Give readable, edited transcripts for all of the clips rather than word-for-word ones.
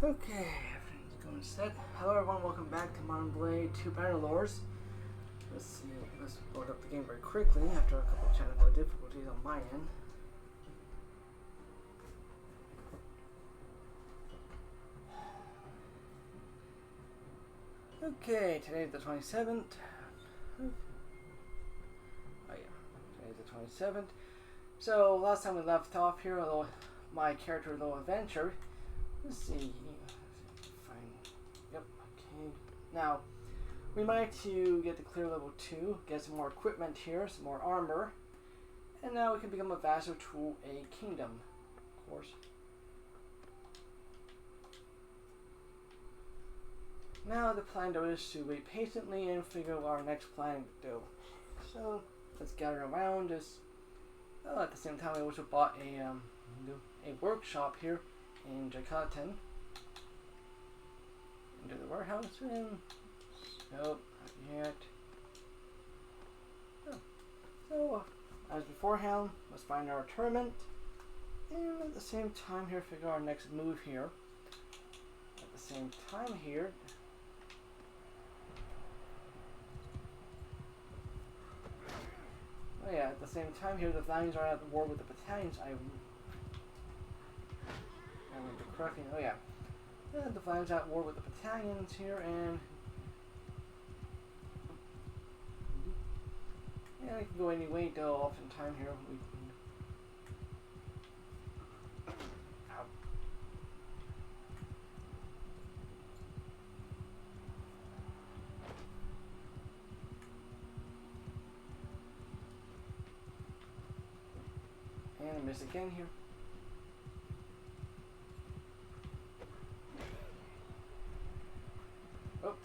Okay, everything's going set. Hello everyone, welcome back to Modern Blade 2 Bannerlords. Let's see, let's load up the game very quickly after a couple of technical difficulties on my end. Okay, today's the 27th. Oh yeah, today's the 27th. So last time we left off here, my character's little adventure. Let's see. Fine. Yep. Okay. Now, we managed to get to clear level 2, get some more equipment here, some more armor, and now we can become a vassal to a kingdom, of course. Now the plan though is to wait patiently and figure out what our next plan to do. So let's gather around this. Oh, at the same time, I also bought a workshop here in Jakarta. Into the warehouse and nope, not yet. Oh. So as beforehand, let's find our tournament and at the same time here figure our next move here. At the same time here, oh yeah, at the same time here the Valiants are at war with the battalions. I remember correctly. Oh yeah. The Valiants at war with the battalions here, and yeah, I can go any way though. Oftentimes here we ow. And I miss again here. Oh.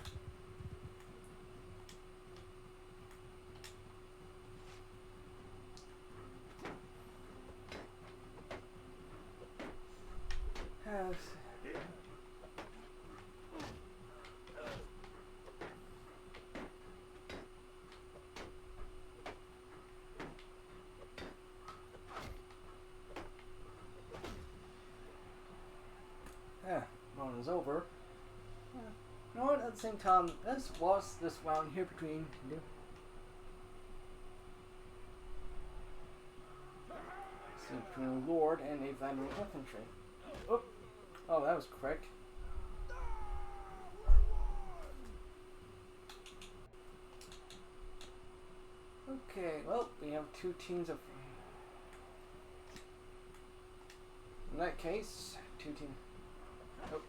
Round is over. You know what? At the same time, let's watch this round here between a lord and a vanguard infantry. Oh, that was quick. Okay, well, we have two teams of. In that case, two teams. Oh.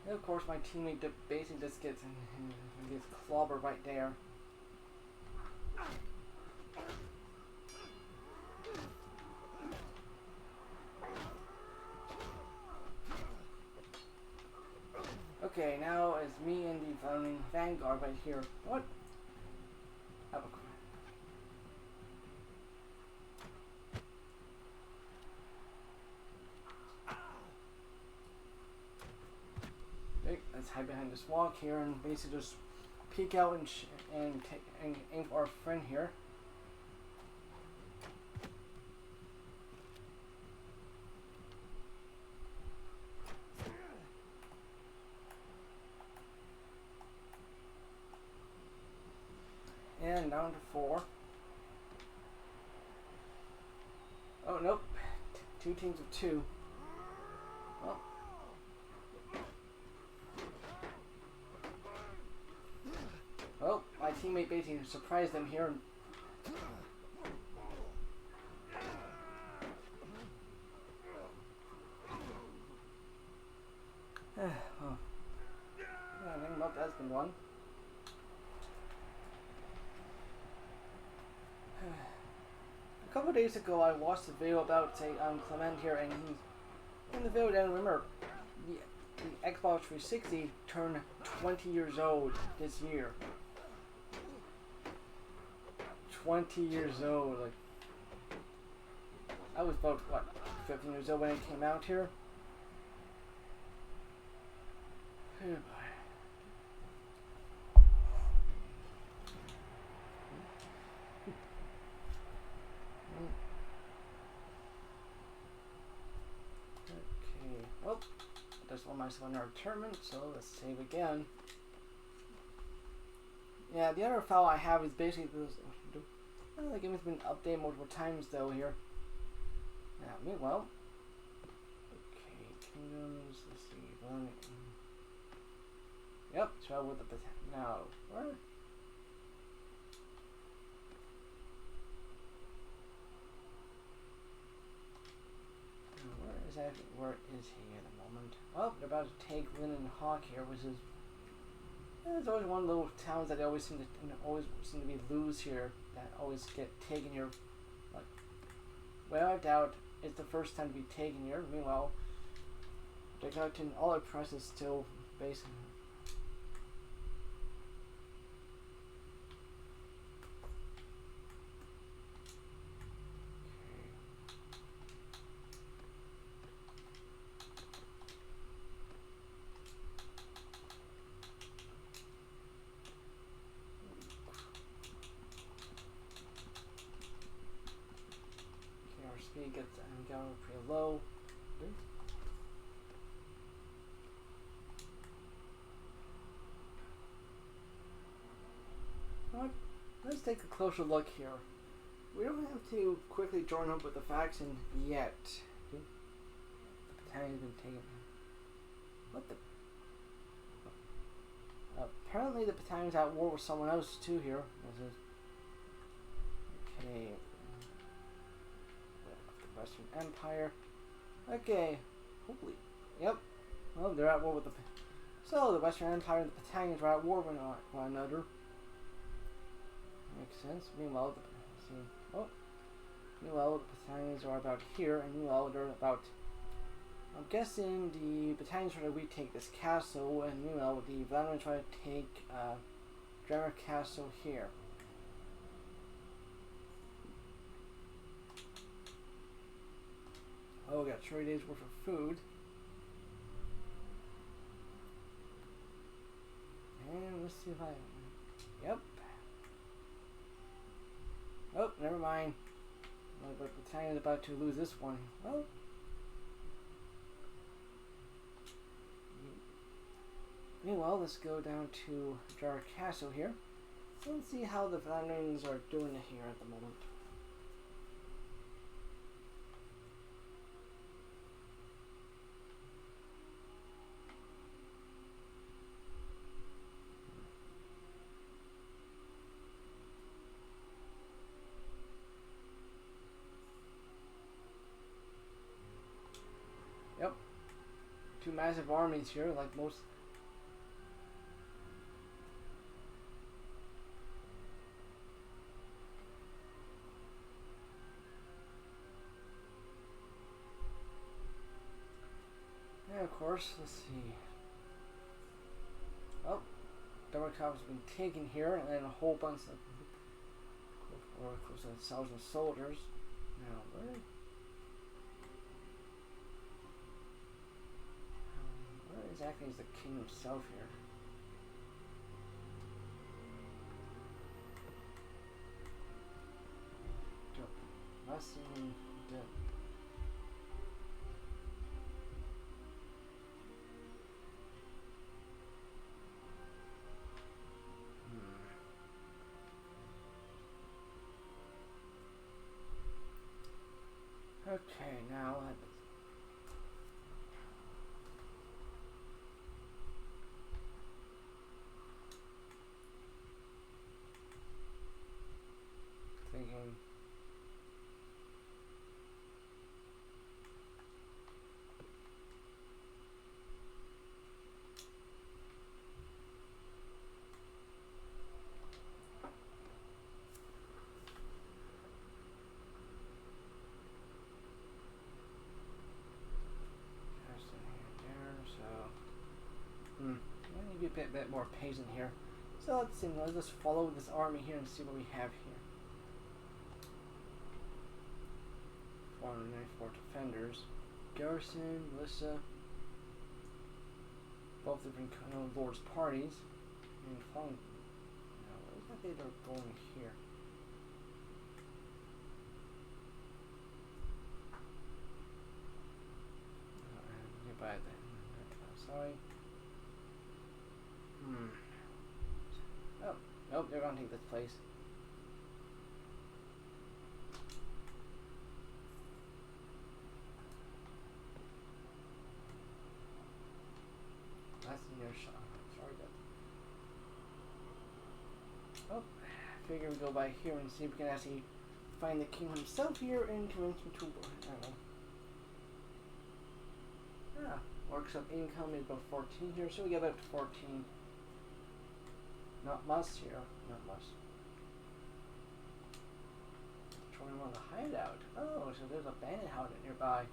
And of course, my teammate basically just gets clobbered right there. Okay, now it's me and the vanguard right here. What? Oh. Okay, let's hide behind this walk here and basically just peek out and aim for our friend here. And down to 4. Oh, nope. Two teams of 2. Well. Well, my teammate basically surprised them here. Well, yeah, I think about that's been won. A couple of days ago, I watched a video about Clement here, and he's in the video. Then remember, the Xbox 360 turned 20 years old this year. 20 years old. Like, I was about what, 15 years old when it came out here. Oh boy. myself another tournament, so let's save again. Yeah, the other file I have is basically this. The game has been updated multiple times though here. Yeah, meanwhile. Okay, kingdoms, let's see. Yep, travel with the now. Where? Where is he at the moment? Oh, they're about to take Linden Hawk here, which is there's always one little towns that always seem to be loose here that always get taken here. Like, well, I doubt it's the first time to be taken here. Meanwhile, all the press is still basically. Speed gets going pretty low. Let's take a closer look here. We don't have to quickly join up with the faction yet. The battalion's been taken. What the? Apparently the battalion's at war with someone else too here. Okay. Western Empire. Okay. Hopefully. Yep. Well, they're at war with the. So the Western Empire and the battalions are at war with one another. Makes sense. Meanwhile, the battalions are about here, and meanwhile they're about. I'm guessing the battalions try to retake this castle, and meanwhile the Vladimir try to take Dremer Castle here. Oh, we got 3 days worth of food. And let's see if I. Yep. Oh, never mind. The battalion's about to lose this one. Well. Meanwhile, let's go down to Jar Castle here. Let's see how the Valyrians are doing here at the moment. Yep. 2 massive armies here, like most. Yeah, of course, let's see. Oh, Democrats have been taken here, and then a whole bunch of close to 1,000 soldiers. Now, where exactly is the king himself here? Last seen dead. Okay, now thinking. Maybe a bit more patient here. So let's see, let's just follow this army here and see what we have here. 494 defenders. Garrison, Melissa. Both different lords' parties. And following. No, what exactly they're going here? Nearby then. Sorry. they're gonna take this place. That's near shot. Sorry, but oh, figure we go by here and see if we can actually find the king himself here and convince him to. I don't know. Ah, workshop income is about 14 here, so we get about 14. Not much here, not much. Trying on the hideout. Oh, so there's a bandit hideout nearby.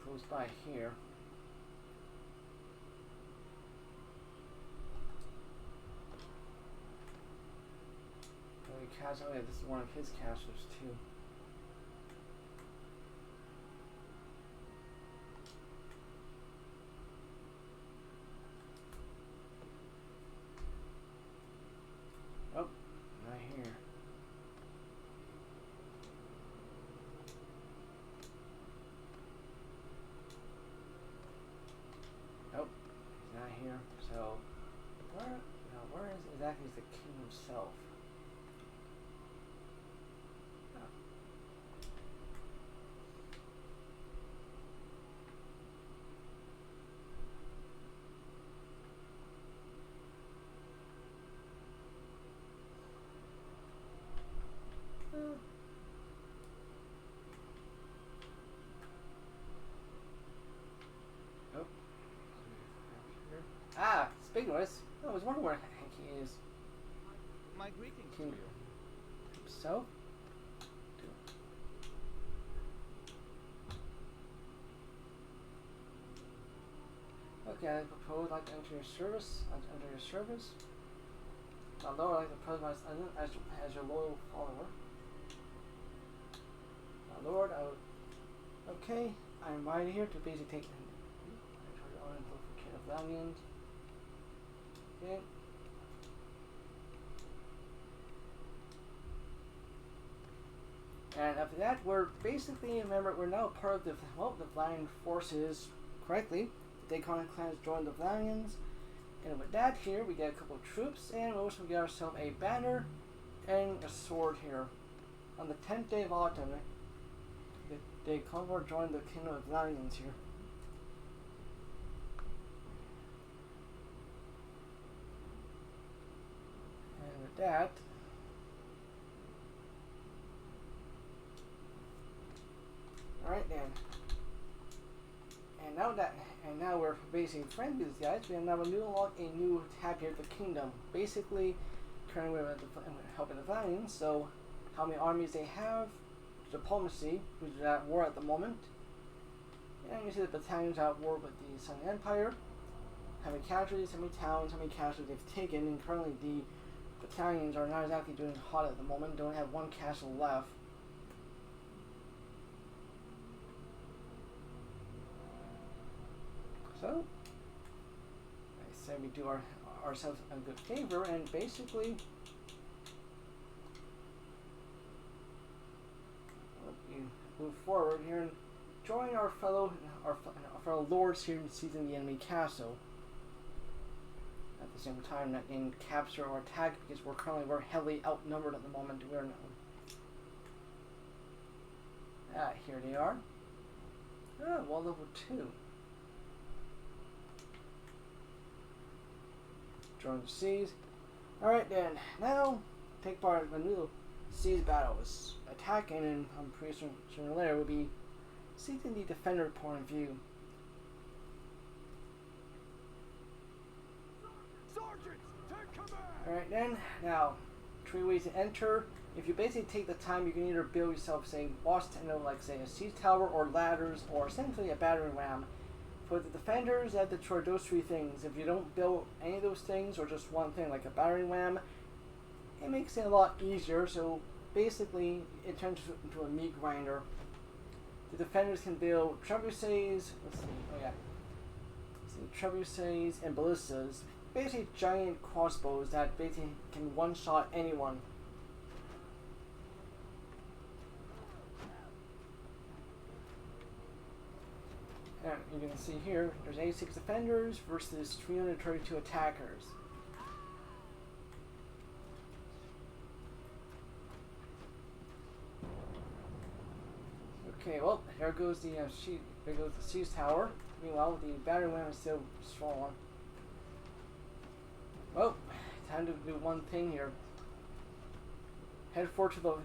Close by here. Castle. Oh yeah, this is one of his castles too. Oh, not here. Nope, he's not here. So, where is exactly the king himself? Ah, speaking of this, I was wondering where the heck he is. My greetings to you. So? Okay, I propose I'd like to enter your service. My lord, I'd like to propose myself as your loyal follower. My lord, okay, I'm right here to basically take the Valiant. Okay. And after that, we're basically, remember, we're now part of the Valiant forces correctly. The Dacon clan has joined the Valiants. And with that here, we get a couple of troops, and we also get ourselves a banner and a sword here. On the 10th day of autumn, the Dacon joined the Kingdom of Valiants here. And with that, alright then. And now we're basically friends with these guys. We have now a new tab here at the kingdom. Basically, currently we're helping the Valiants. So, how many armies they have, diplomacy, who's at war at the moment. And you see the battalions at war with the Sun Empire. How many casualties, how many towns, how many casualties they've taken. And currently the battalions are not exactly doing hot at the moment. They only have one castle left. So, I say we do ourselves a good favor, and basically, we move forward here and join our fellow lords here in seizing the enemy castle. At the same time, not getting captured or attacked because we're heavily outnumbered at the moment. We're now. Here they are. Wall level 2. Join the seas. Alright then, now take part in a new seas battles. Attacking, and I'm pretty sooner or later will be seeking the defender point of view. Sergeants, take command! Alright then, now 3 ways to enter. If you basically take the time, you can either build yourself, say, like say a siege tower or ladders or essentially a battering ram. For the defenders, you have to try those three things. If you don't build any of those things, or just one thing like a battering ram, it makes it a lot easier. So basically, it turns into a meat grinder. The defenders can build trebuchets. Let's see. Oh yeah. Trebuchets and ballistas. Basically, giant crossbows that basically can one-shot anyone. And you can see here, there's 86 defenders versus 332 attackers. Okay, well, there goes the there goes the siege tower. Meanwhile, the battery ram is still strong. Well, time to do one thing here. Head forward to the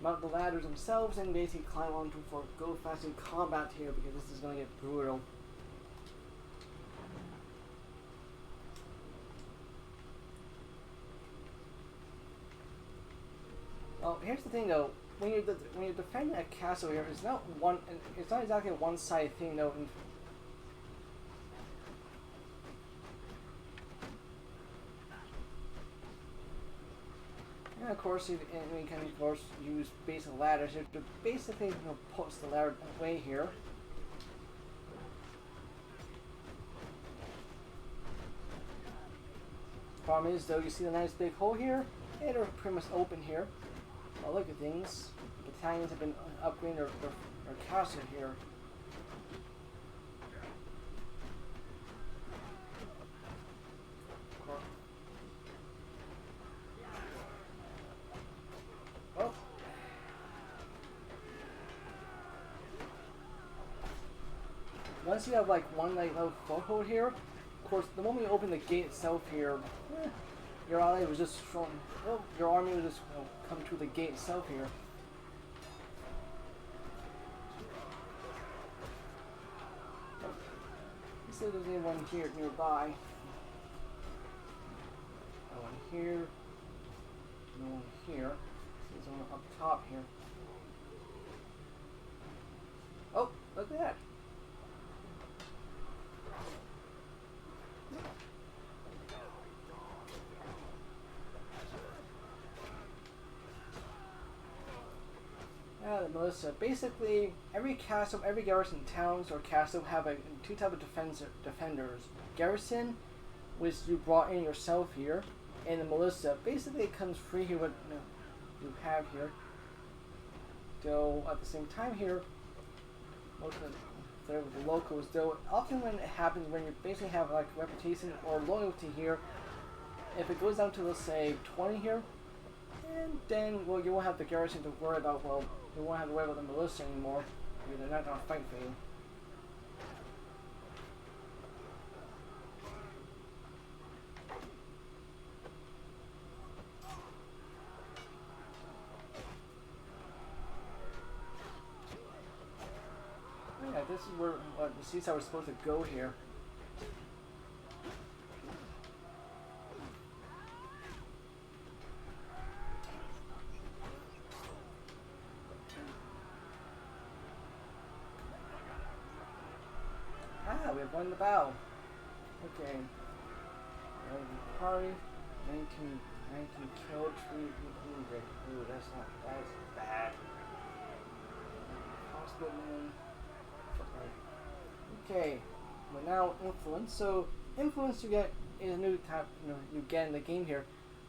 mount the ladders themselves and basically climb onto for go fast in combat here because this is going to get brutal. Well, here's the thing though. When you're defending a castle here, it's not exactly a one-sided thing though. And of course, you can of course use basic ladders to basically post the ladder away here. Problem is though, you see the nice big hole here? They're pretty much open here. Oh, look at things. Battalions have been upgrading their castle here. Oh. Once you have like one little foothold here, of course, the moment you open the gate itself here, your ally was just from. Well, your army will just come to the gate itself here. Let's see if there's anyone here nearby. No one here. No one here. There's one up top here. Oh, look at that. Melissa, basically every castle, every garrison, towns or castle have two type of defenders. Garrison, which you brought in yourself here, and the Melissa. Basically, it comes free here. What you have here. Though at the same time here, most of the locals. Though often when it happens, when you basically have like reputation or loyalty here, if it goes down to let's say 20 here, and then well you won't have the garrison to worry about. Well, you won't have to worry about the militia anymore. They're not gonna fight for you. Yeah, this is where the seats are supposed to go here. Ah, we have won the battle. Okay. Party, 19 killed, 3 wounded. Ooh, that's bad. Hospitalman. Okay, we're now influence. So influence you get is a new type. You get in the game here.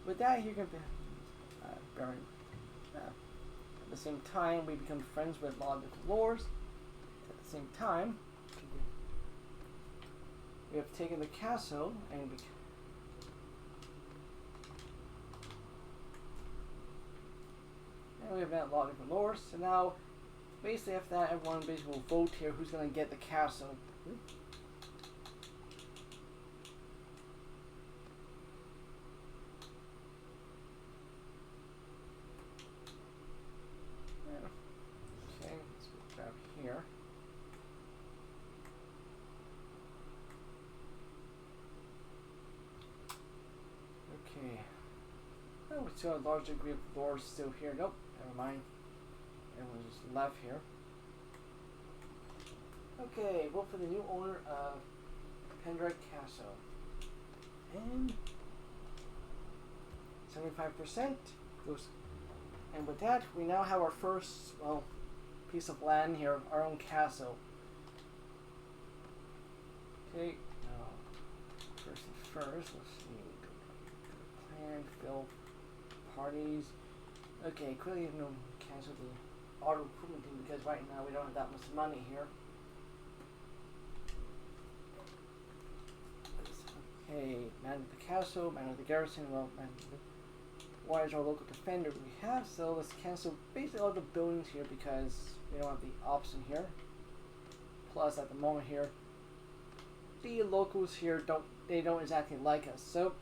With that, you can be Baron. At the same time, we become friends with a lot of different lords. At the same time, we have taken the castle and we have met a lot of different lords. So now, basically after that, everyone basically will vote here who's going to get the castle. Okay, let's go grab here. Okay. Oh, we still have a large degree of lords still here. Nope, never mind. Everyone's just left here. Okay, vote for the new owner of Pendrag Castle. And 75% goes. And with that, we now have our first, well, piece of land here, our own castle. Okay, now, first things first, let's see. Plan, fill, parties. Okay, clearly have no cancel the auto recruitment thing because right now we don't have that much money here. Okay, manage the castle, manage the garrison, well, manage the why is our local defender we have, so let's cancel basically all the buildings here because we don't have the option here. Plus at the moment here, the locals here don't exactly like us. So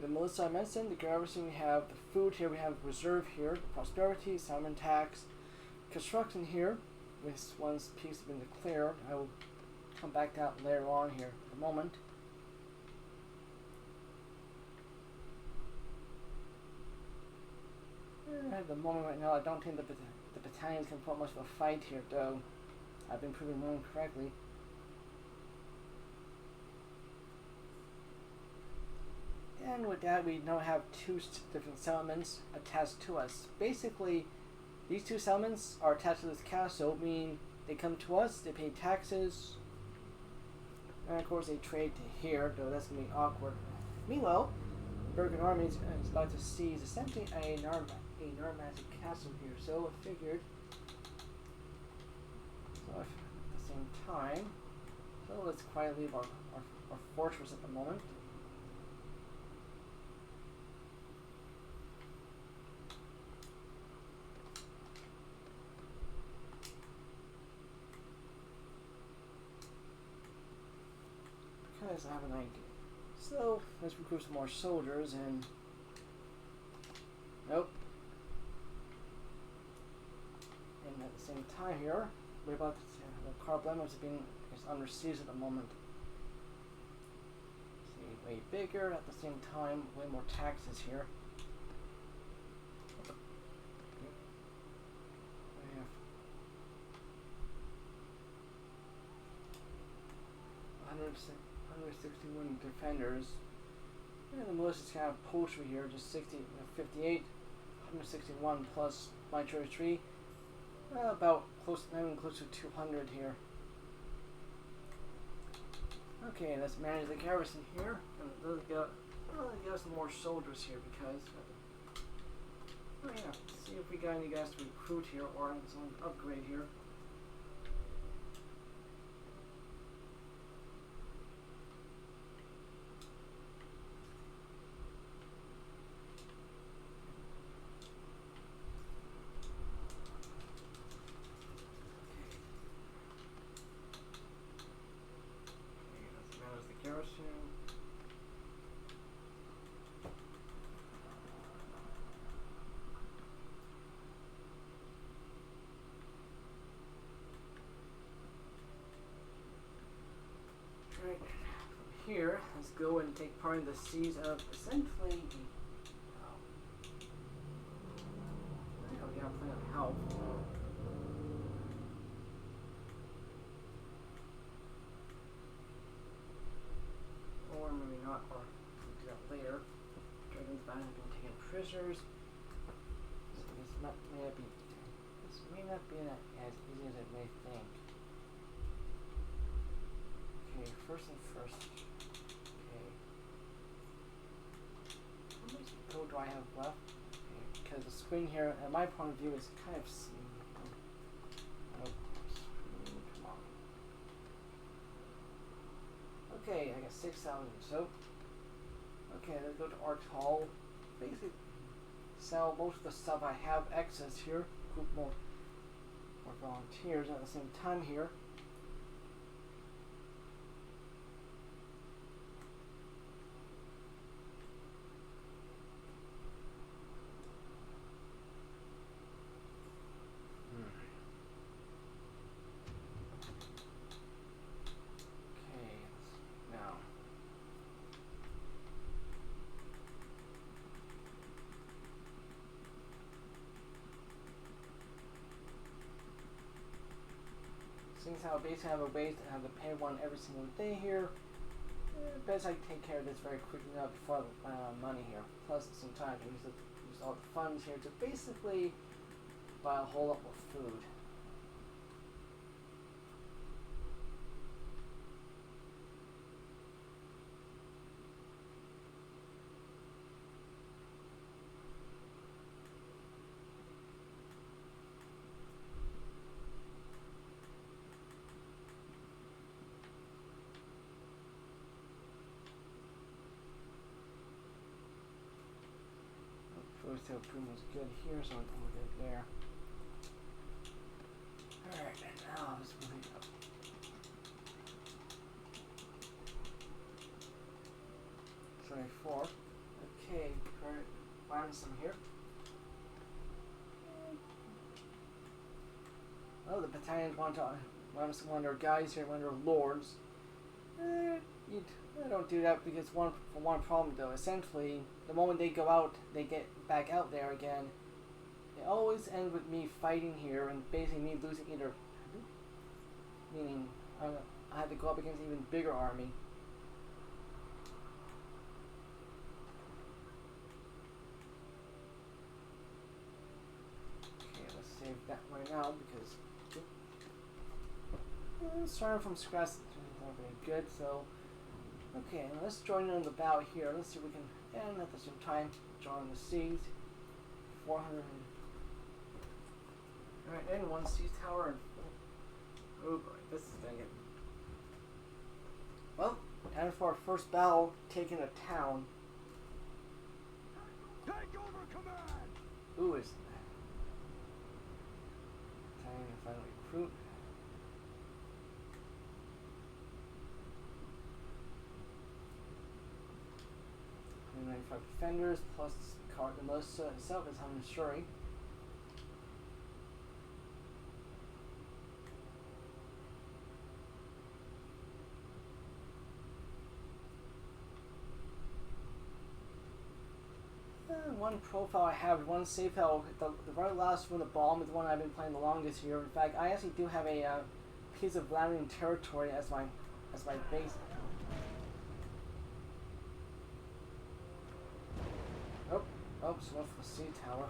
the militia I mentioned, the garrison, we have the food here, we have reserve here, the prosperity, salmon tax, construction here, with once peace has been declared. I will come back to that later on here at the moment. At the moment right now, I don't think the battalions can put much of a fight here, though I've been proving wrong correctly. And with that, we now have two different settlements attached to us. Basically, these two settlements are attached to this castle, meaning they come to us, they pay taxes, and of course they trade to here, though that's going to be awkward. Meanwhile, the Bergen army is about to seize essentially a Narmatic castle here, so I figured, so at the same time, so let's quietly leave our fortress at the moment. Because I have an idea. So let's recruit some more soldiers and nope. And at the same time here, we're about to the Carblemos is under siege at the moment. See, way bigger at the same time, way more taxes here. We have 161 defenders. And the militia's kind of poultry here, just 58, 161 plus my 33. About not close to 200 here. Okay, let's manage the garrison here, and let's get some more soldiers here because oh yeah, see if we got any guys to recruit here or some upgrade here. Right, from here, let's go and take part in the siege of essentially we got plenty of help. Or maybe not, or we'll do that later. Dragon's Band has been taken prisoners. So this may not be as easy as it may think. Okay, first and first. Okay. How much gold do I have left? Okay, because the screen here, at my point of view, is kind of come on. Okay, I got 6,000. So, okay, let's go to Art Hall. Basically, sell most of the stuff I have excess here. Group more volunteers at the same time here. how basically I have a way to have to pay one every single day here. Best I take care of this very quickly now before I run out of money here. Plus some time to use all the funds here to basically buy a whole lot more food. First tail pretty much good here, so I'm good there. Alright, now let's move it up. Sorry, 4. Okay, alright, find some here. Oh, the battalions want one of their guys here, one of their lords. I don't do that because for one problem though. Essentially, the moment they go out, they get back out there again. They always end with me fighting here and basically me losing either. Meaning, I have to go up against an even bigger army. Okay, let's save that right now because starting from scratch is not very good. So. Okay, let's join in on the battle here. Let's see if we can, and at the same time, join the siege. 400. Alright, and one siege tower. And, oh boy, this is gonna get. Well, time for our first battle, taking a town. Take over command! Ooh, is time to finally recruit. 95 defenders plus the most itself is Hung Shuri. One profile I have, one save file, the very last one, the bomb, is the one I've been playing the longest here. In fact, I actually do have a piece of land in territory as my base. Oh, so went for the sea tower.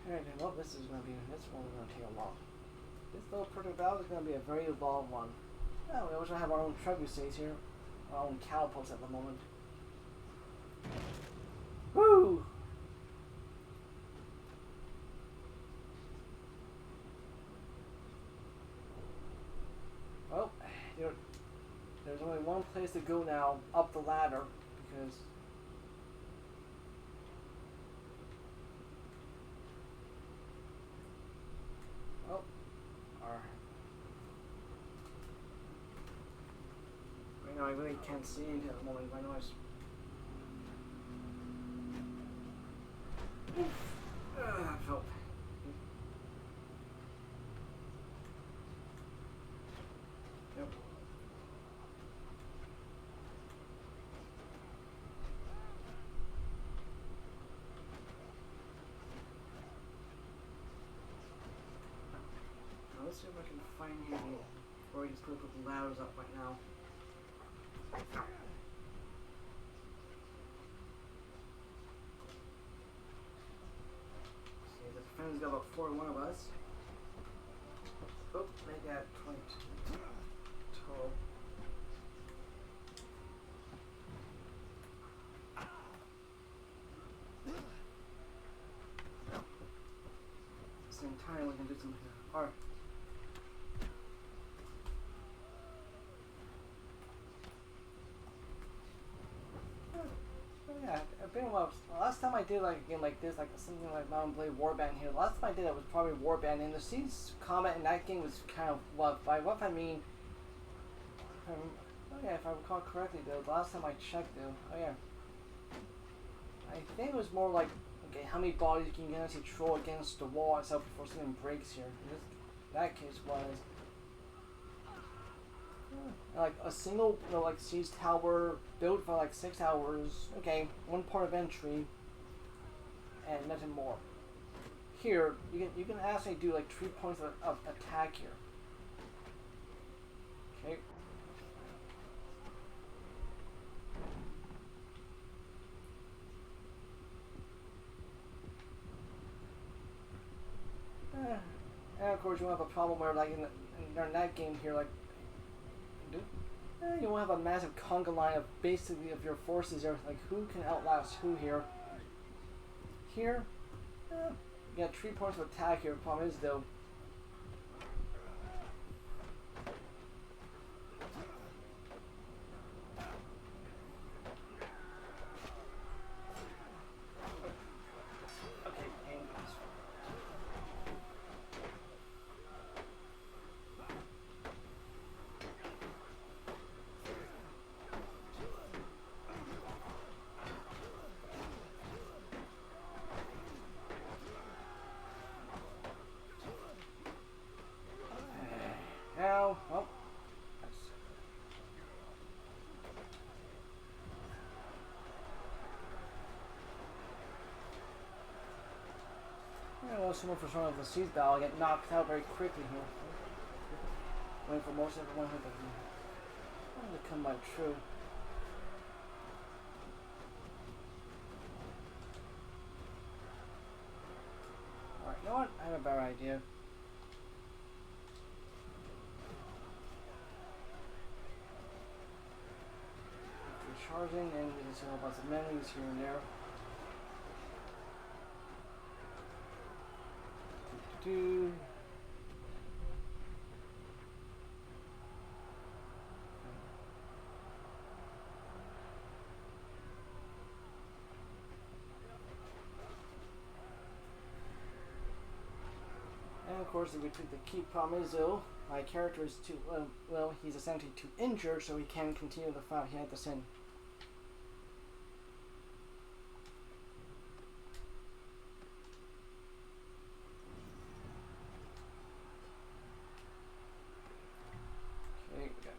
Alright, well, this one's gonna take a while. This little project battle is gonna be a very long one. Oh, we also have our own trebuchets here, our own catapults at the moment. Woo! Well, there's only one place to go now, up the ladder, because right now I really can't see it at the moment. My noise. Felt. Yep. Now let's see if I can find any, or just put the ladders up right now. See, the defender's got about 41 of us. Oh, make that 22 total. At the same time, we can do some art. Yeah, it's been a while. Last time I did like a game like this, like something like Mountain Blade Warband here. Last time I did it was probably Warband, and the siege combat in that game was kind of what. By what I mean, oh yeah, if I recall correctly, though, the last time I checked, though, oh yeah, I think it was more like, okay, how many bodies you can actually throw against the wall itself before something breaks here. In that case was Like a single, like siege tower built for like 6 hours. Okay, one port of entry, and nothing more. Here, you can actually do like 3 points of attack here. Okay. And of course, you won't have a problem where, like in that game here, like you won't have a massive conga line of basically of your forces there. Like who can outlast who here? Here, you got 3 points of attack here. Problem is though. Now, well, well, someone for some of the siege battle get knocked out very quickly here. Waiting for most everyone to come by true. Alright, you know what? I have a better idea. After charging, and we just have a bunch of enemies here and there. Do. And of course, if we took the key problem is though, my character is too well, he's essentially too injured, so he can't continue the fight he had to send. Okay, we got.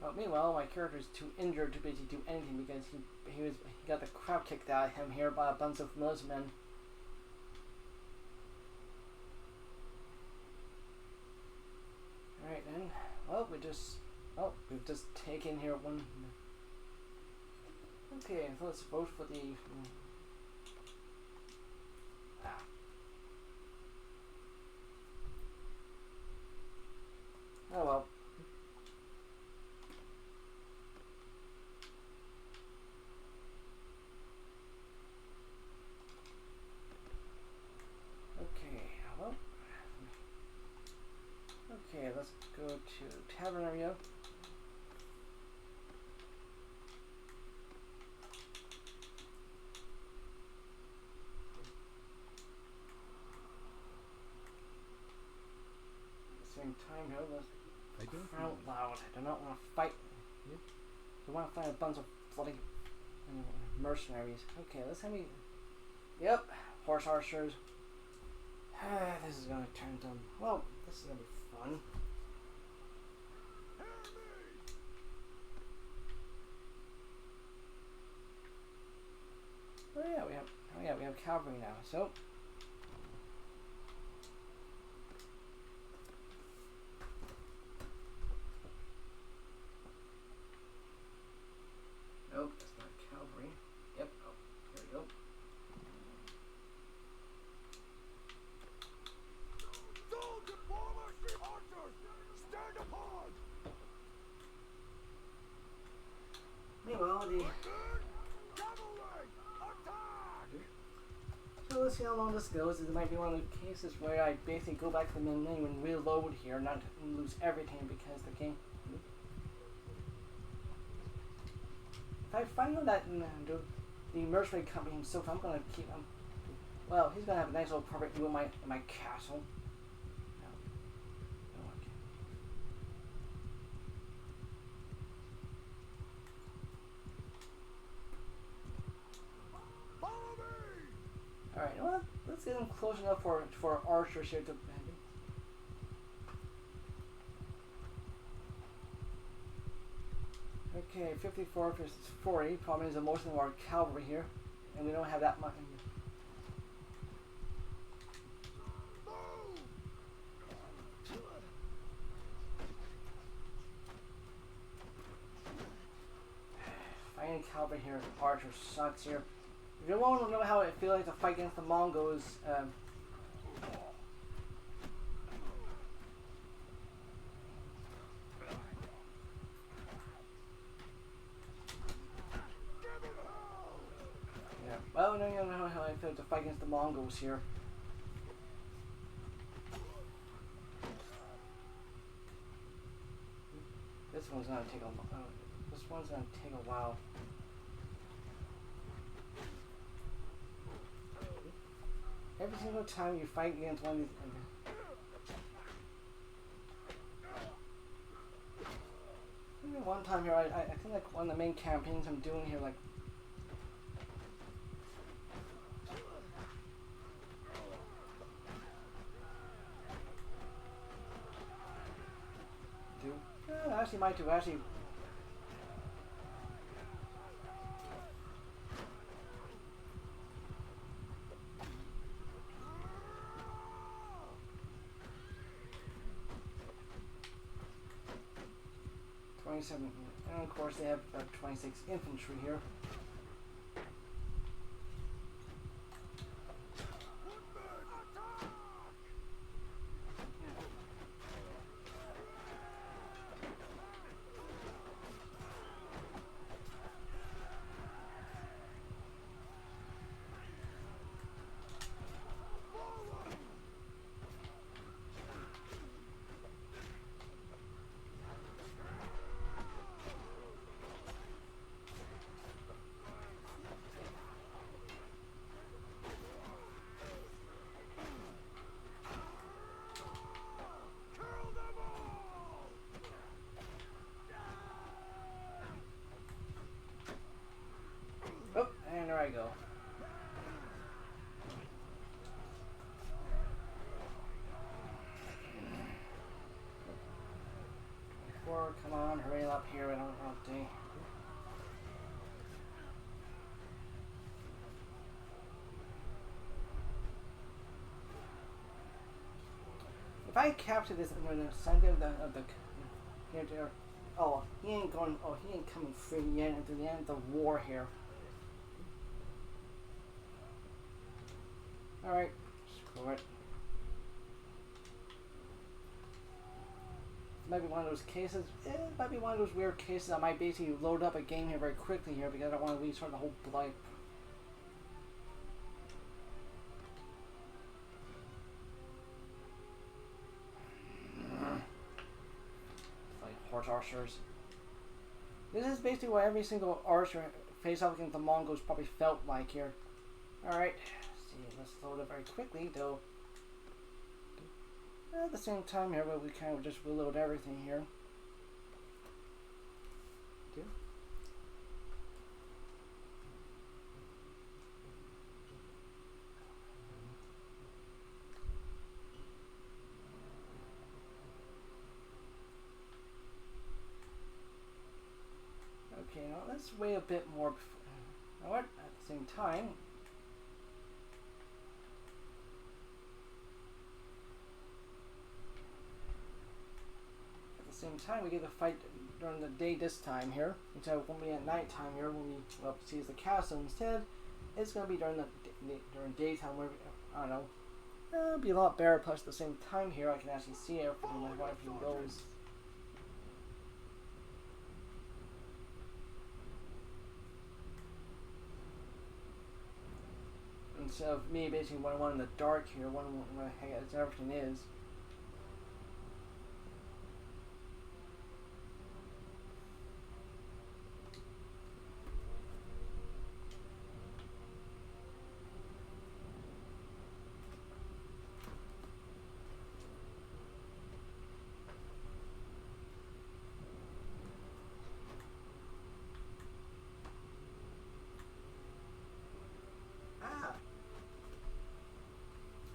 Well, meanwhile, my character is too injured to basically do anything because he got the crap kicked out of him here by a bunch of militiamen. Alright then, well we've just taken here one. Okay, so let's vote for the oh well. Okay, well. Okay, let's go to tavern area. Same time here, let's out loud. I do not want to fight. Yep. I want to fight a bunch of bloody mercenaries. Okay, let's have me. Yep, horse archers. This is gonna turn into, well, this is gonna be fun. Oh yeah, we have cavalry now. So nope, that's not cavalry. Yep. Oh, here we go. Soldier, former archers, stand upon! Meanwhile, the Cavalry, attack! so let's see how long this goes. It might be one of the cases where I basically go back to the main menu and reload here, not lose everything because the game. If I find out that the mercenary company himself, I'm gonna keep him. Well, he's gonna have a nice little apartment in my castle. Alright, well, let's get him close enough for archers here to. Okay, 54 versus 40. Problem is that most of them are cavalry here, and we don't have that much. Fighting cavalry here, archer sucks here. If you want to know how it feels like to fight against the Mongols, yeah. Well, no, you don't know how I feel to fight against the Mongols here. This one's gonna take a. This one's gonna take a while. Every single time you fight against one of these. One time here, I think like one of the main campaigns I'm doing here, like. Actually, might do actually. And of course they have 26 infantry here. Oh, and there I go. Four, come on, hurry up here, I don't want to. If I capture this, I'm gonna send him the here there. Oh, he ain't going. Oh, he ain't coming free yet until the end of the war here. All right, screw it. Might be one of those cases. It might be one of those weird cases. I might basically load up a game here very quickly here because I don't want to restart the whole blight. Horse archers. This is basically what every single archer face off against the Mongols probably felt like here. Alright, see, let's load it very quickly though. At the same time here, but we kind of just reload everything here. Okay, now let's wait a bit more. You know what? At the same time, we get to fight during the day this time here. Instead of when we at night time here, when we sees the castle instead, it's gonna be during during daytime where I don't know. It'll be a lot better. Plus, at the same time here, I can actually see everything how everything goes. Instead of me basically one in the dark here, one as everything is.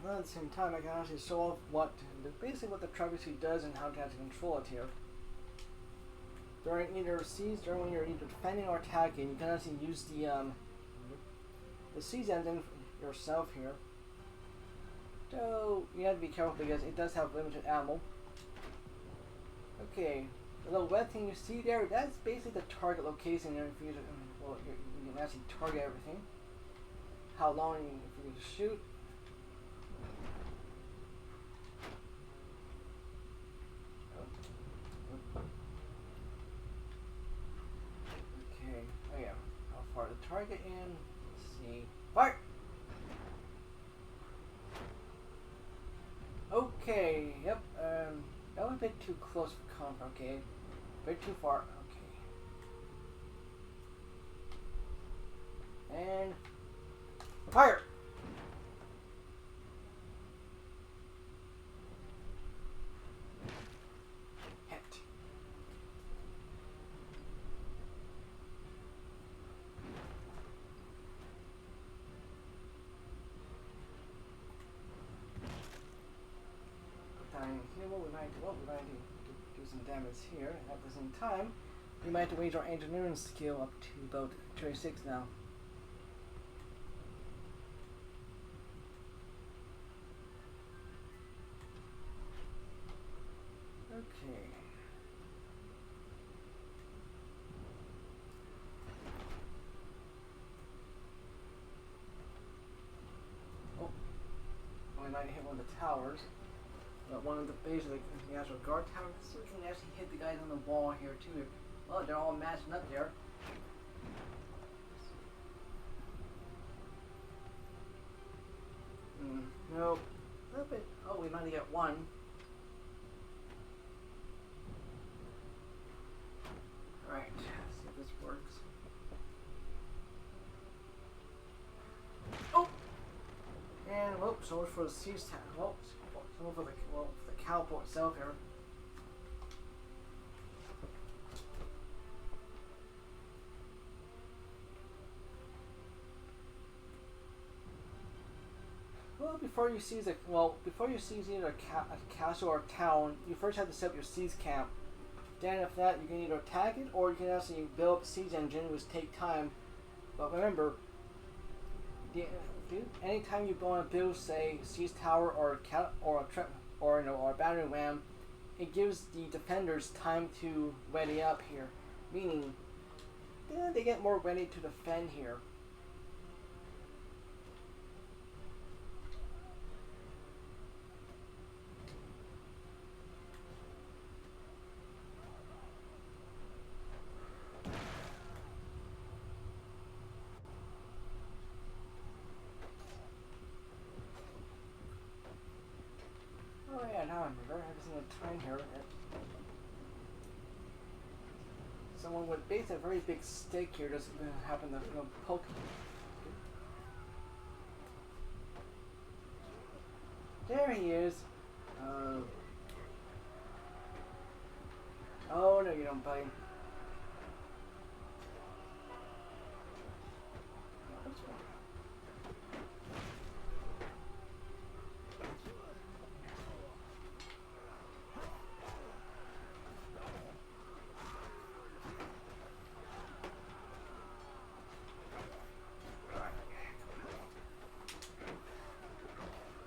At the same time, I can actually show off basically what the trebuchet does and how to actually control it here. during either siege, during when you're either defending or attacking, you can actually use the siege engine yourself here. So you have to be careful because it does have limited ammo. Okay, the little red thing you see there, that's basically the target location there for you to, well, you can actually target everything. How long for you to shoot. Okay, oh yeah, how far the target in? Let's see. Fire! Okay, yep, that was a bit too close for comfort, okay. A bit too far, okay. And fire! Hit. Here, what we might do some damage here. At the same time, we might raise our engineering skill up to about 26 now. Okay. Oh, we might hit one of the towers. One of the basic the actual guard towers, so we can actually hit the guys on the wall here too. Oh, they're all matching up there. No, a little bit. Oh, we might get one. Alright, let's see if this works. Oh! And, whoop, so much for the siege tower. Well, so much for the cowport itself here. Well, before you seize either a castle or a town, you first have to set up your siege camp. Then after that, you can either attack it or you can actually build up a siege engine, which take time. But remember, anytime you want to build, say, siege tower or a battering ram, it gives the defenders time to ready up here, meaning they get more ready to defend here. Oh yeah, now I remember. I have seen a time here. Someone with basically a very big stick here just happened to poke. There he is. Oh no, you don't bite.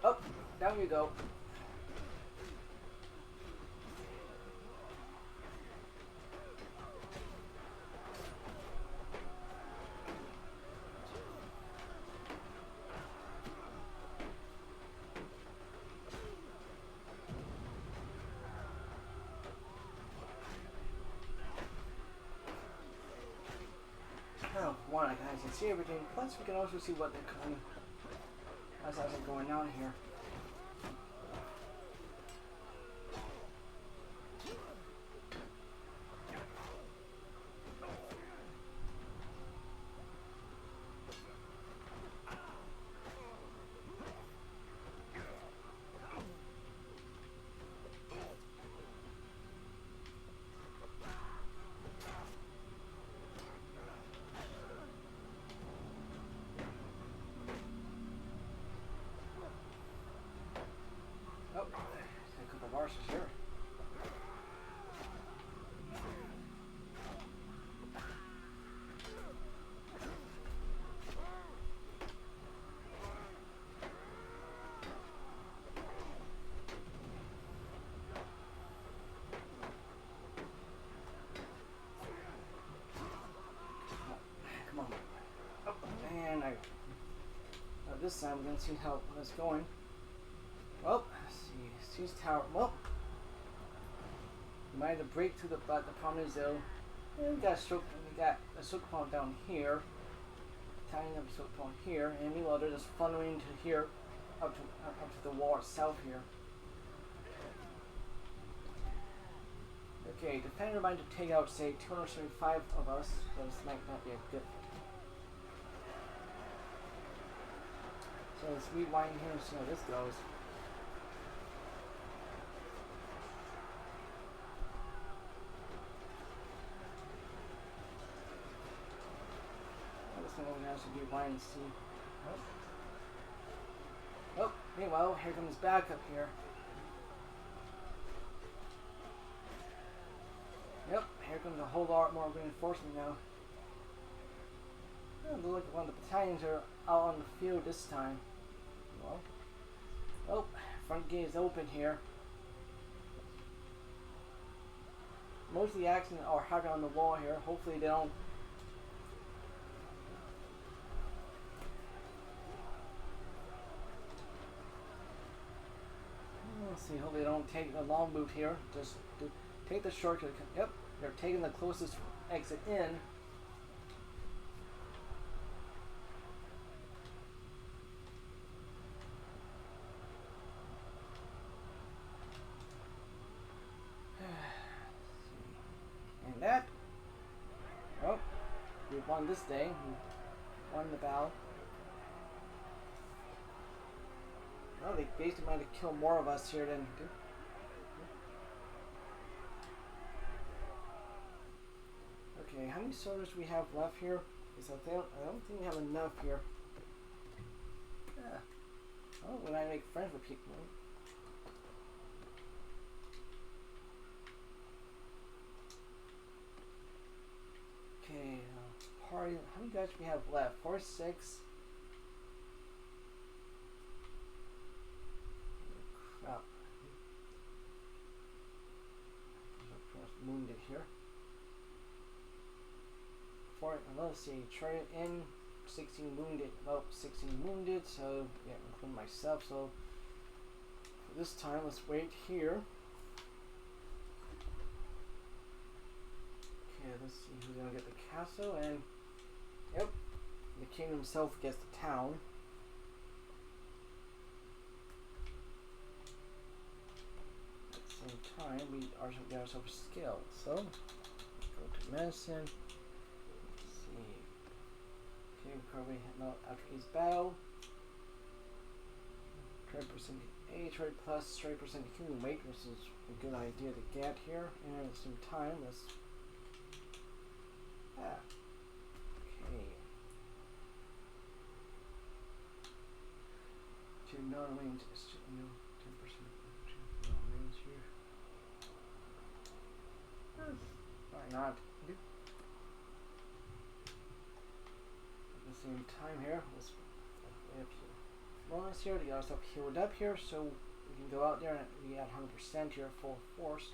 Oh, down you go. Oh, one, I can actually see everything. Plus, we can also see what they're kind of what's actually going on here. this time we're gonna see how it's going. Well, let's see. Siege tower. Well, we might have to break through but the problem is though, we got a soak pond down here. Tiny enough soak pond here, and meanwhile they're just funneling to here, up to the wall itself here. Okay, defender might to take out say 275 of us, so this might not be a good. So let's rewind here and see how this goes. I'm just going to actually rewind and see. Oh, meanwhile, here comes backup here. Yep, here comes a whole lot more reinforcement now. Oh, look like one of the battalions are out on the field this time. Well, oh, front gate is open here. Most of the action are hard on the wall here. Hopefully they don't. Let's see, hopefully they don't take the long route here. Just take the shortcut. Yep, they're taking the closest exit in. And that, well, we won this day. We won the battle. Well, they basically might have killed more of us here than. Okay, how many soldiers do we have left here? Because I don't think we have enough here. Yeah. Oh, when I make friends with people. Okay, party. How many guys do we have left? 4, 6. Crap. Wounded here. Let's see, try in 16 wounded, about 16 wounded, so yeah, including myself. So for this time, let's wait here. Okay, let's see who's gonna get the castle, and yep, the king himself gets the town. At the same time, we get ourselves skill. So go to medicine. Okay, we're probably not after each battle. 30% trade plus 30% human weight, which is a good idea to get here. And at the same time, let's. Okay. To non-range, 10% non-range here. Why not? Same time here. Let's wait up here. Bonus here to get ourselves healed up here, so we can go out there and be at 100% here, full force.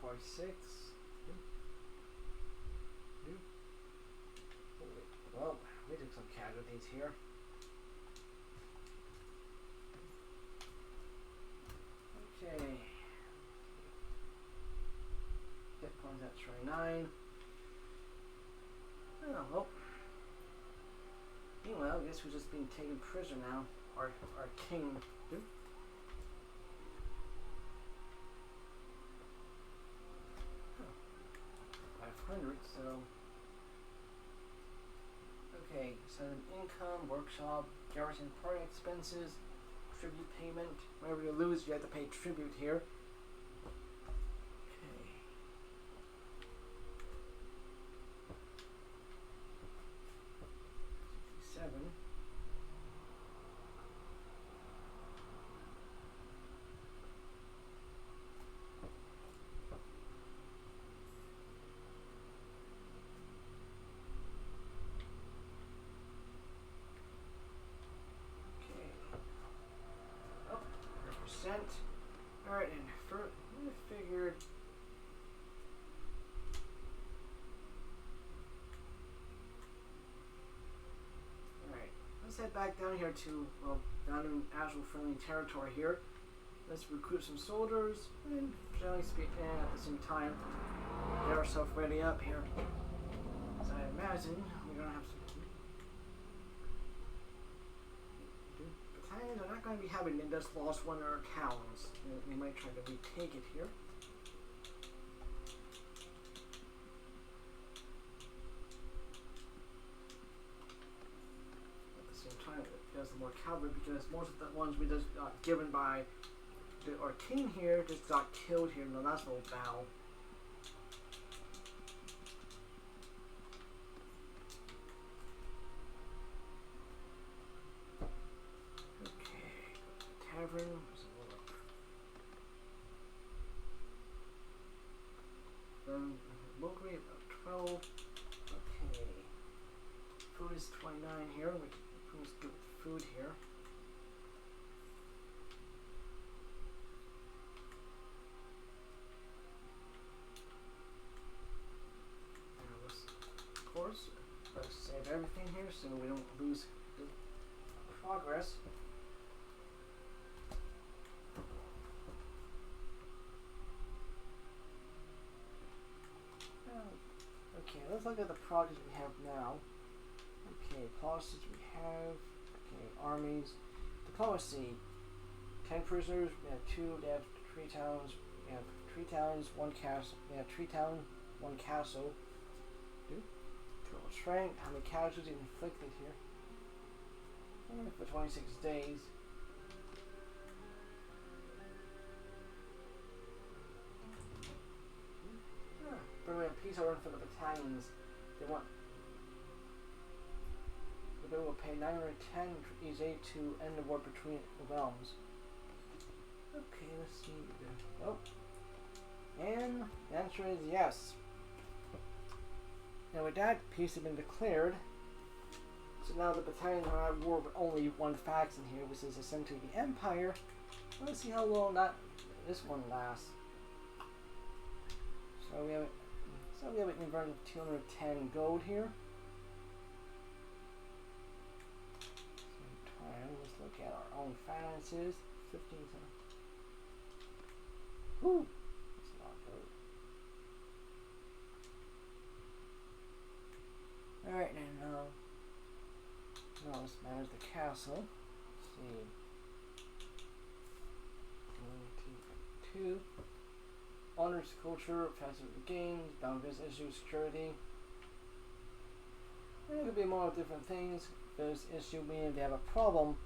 $46. Well, we took some casualties here. Okay. Hit points at try 9. Oh, well. Meanwhile, I guess we're just being taken prisoner now. Our king. 500, so. Okay, so income, workshop, garrison party expenses, tribute payment. Whenever you lose, you have to pay tribute here. 7. Okay. Oh, 100%. Alright, and back down here to, well, down in actual friendly territory here. Let's recruit some soldiers and generally speak, and at the same time, get ourselves ready up here. So I imagine we're gonna have some. Battalions are not going to be having they just lost one of our towns. They might try to retake it here. As the more cavalry, because most of the ones we just got given by our king here just got killed here in the last little battle. Okay, tavern. Then locally about 12. Okay, food is 29 here. Let's get food here. Of course, let's save everything here so we don't lose progress. Okay, let's look at the progress we have now. Okay, policies we have. Okay, armies. Diplomacy. 10 prisoners. We have 2. They have 3 towns. We have 3 towns, 1 castle. We have 3 towns, 1 castle. Total strength. How many casualties inflicted here? For 26 days. Bring a peace order for the battalions. They want. They will pay 910 each aid to end the war between the realms. Okay, let's see. Oh. And the answer is yes. Now with that, peace has been declared. So now the battalions are at war with only one faction here, which is essentially the Empire. Let's see how long this one lasts. So we have an inverted of 210 gold here. Let's look at our own finances. 15. Woo! That's not good. Alright, now let's manage the castle. Let's see. 2. Honors, culture, passive gains, boundaries, issue, security. There could be more different things. There's issue meaning they have a problem.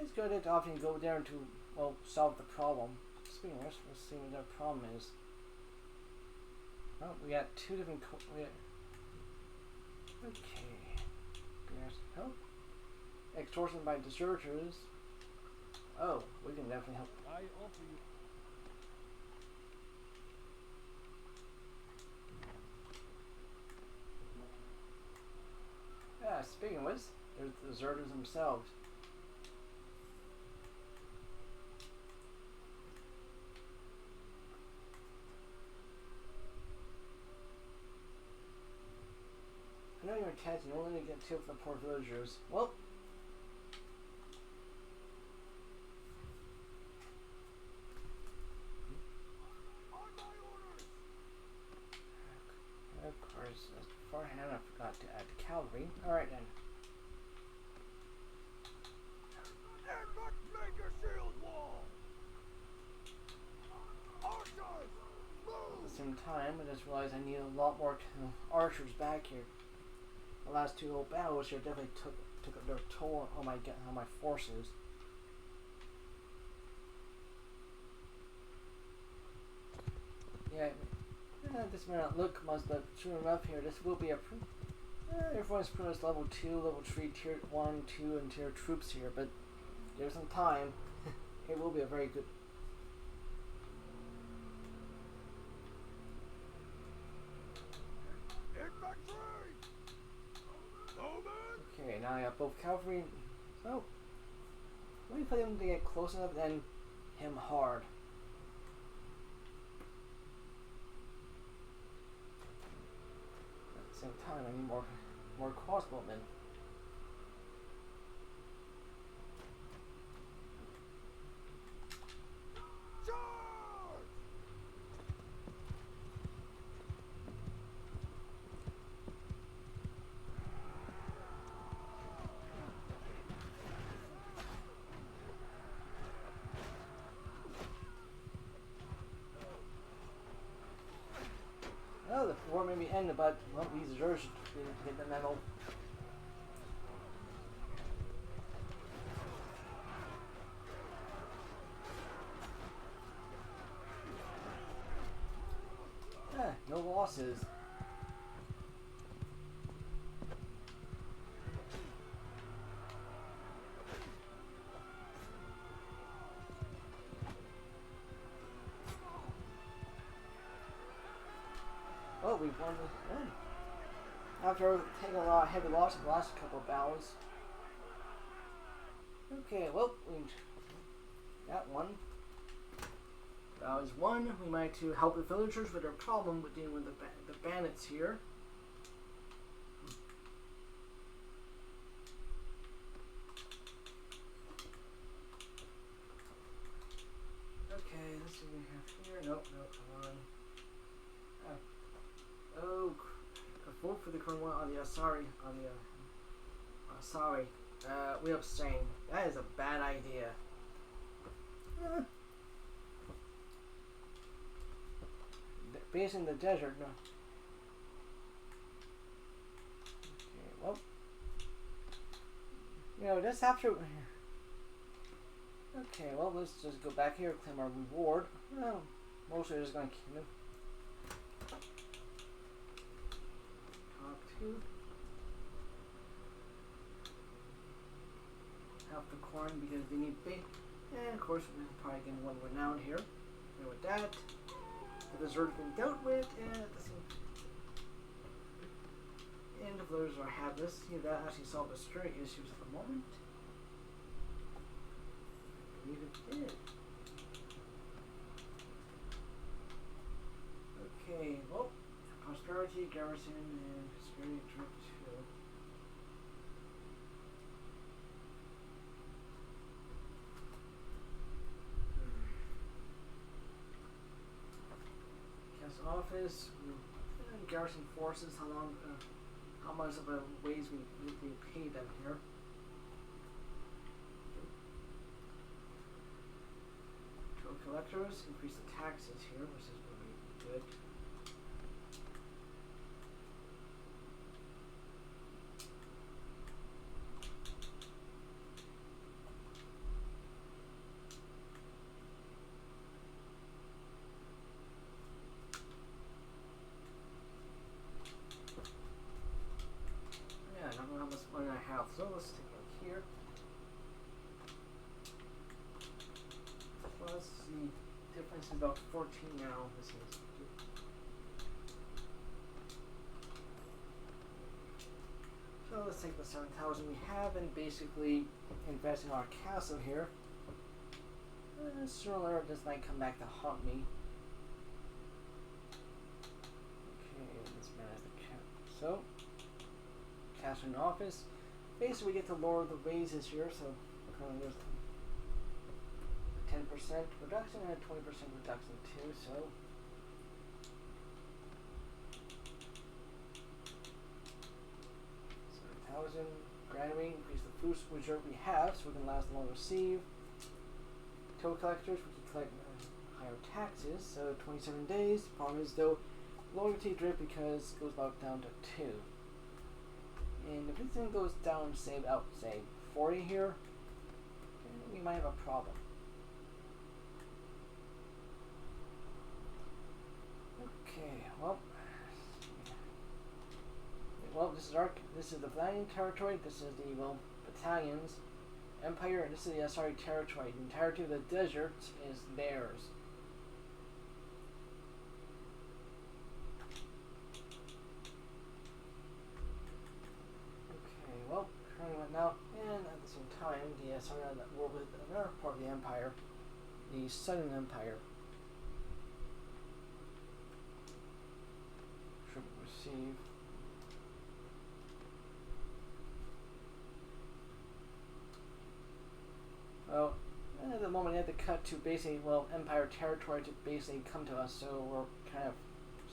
It's good to often go there to, well, solve the problem. Speaking of which, let's see what their problem is. Oh, we got 2 different. Okay. Help. Extortion by deserters. Oh, we can definitely help. I offer you. Yeah, speaking of which, there's the deserters themselves. I know you're attached, you only get 2 from the poor villagers. Well. On my orders. Of course, beforehand I forgot to add the cavalry. Alright then. And make a shield wall. Archers, move. At the same time, I just realized I need a lot more archers back here. The last 2 little battles here definitely took their toll on my forces. Yeah, this may not look much, but soon enough here, this will be a. Everyone's pretty much level 2, level 3, tier 1, 2, and tier troops here, but give some time. It will be a very good. Okay, now I have both cavalry. So, let me put him to get close enough, then him hard. At the same time, I need more crossbowmen. be ended, but well, he deserves to get the medal. No losses. Oh, we've won the after taking a lot of heavy losses the last couple of battles. Okay, well, we got one. That was one. We might to help the villagers with their problem with dealing with the bandits here. Okay, let's see what we have here. Nope, come on. Oh, vote for the current one on the sorry, on the sorry. We abstain. That is a bad idea. Base in the desert, no. Okay, well, you know, just after. Okay, well, let's just go back here, claim our reward. Well, mostly just gonna keep it. Talk to. Help the corn because they need bait. And of course, we're probably getting one renowned here. And with that, the desert's been dealt with, and at the same and the villagers are hapless. See, that actually solved the stray issues at the moment. I believe it did. Okay, well, prosperity, garrison, and security drip 2. Office, garrison forces, how much of a ways we pay them here. Toll collectors, increase the taxes here, which is really good. So let's take a look here. Plus the difference is about 14 now. This is so let's take the 7,000 we have and basically invest in our castle here. Sooner or later this might come back to haunt me. Okay, this man has the cap. So castle in office. Basically, we get to lower the raises here, so currently there's a 10% reduction and a 20% reduction too, so. 7,000, granary, increase the food reserve we have so we can last longer receive. Toll collectors, we can collect higher taxes, so 27 days. Problem is though, loyalty drip because it goes about down to 2. And if everything goes down, say 40 here, we might have a problem. Okay, well, this is the Valiant territory. This is the battalions, empire, and this is the Asari territory. The entirety of the desert is theirs. Well, currently right now, and at the same time, the Asari that war with another part of the empire, the Southern Empire, should receive. Well, at the moment, they had to cut to basically, Empire territory to basically come to us, so we're kind of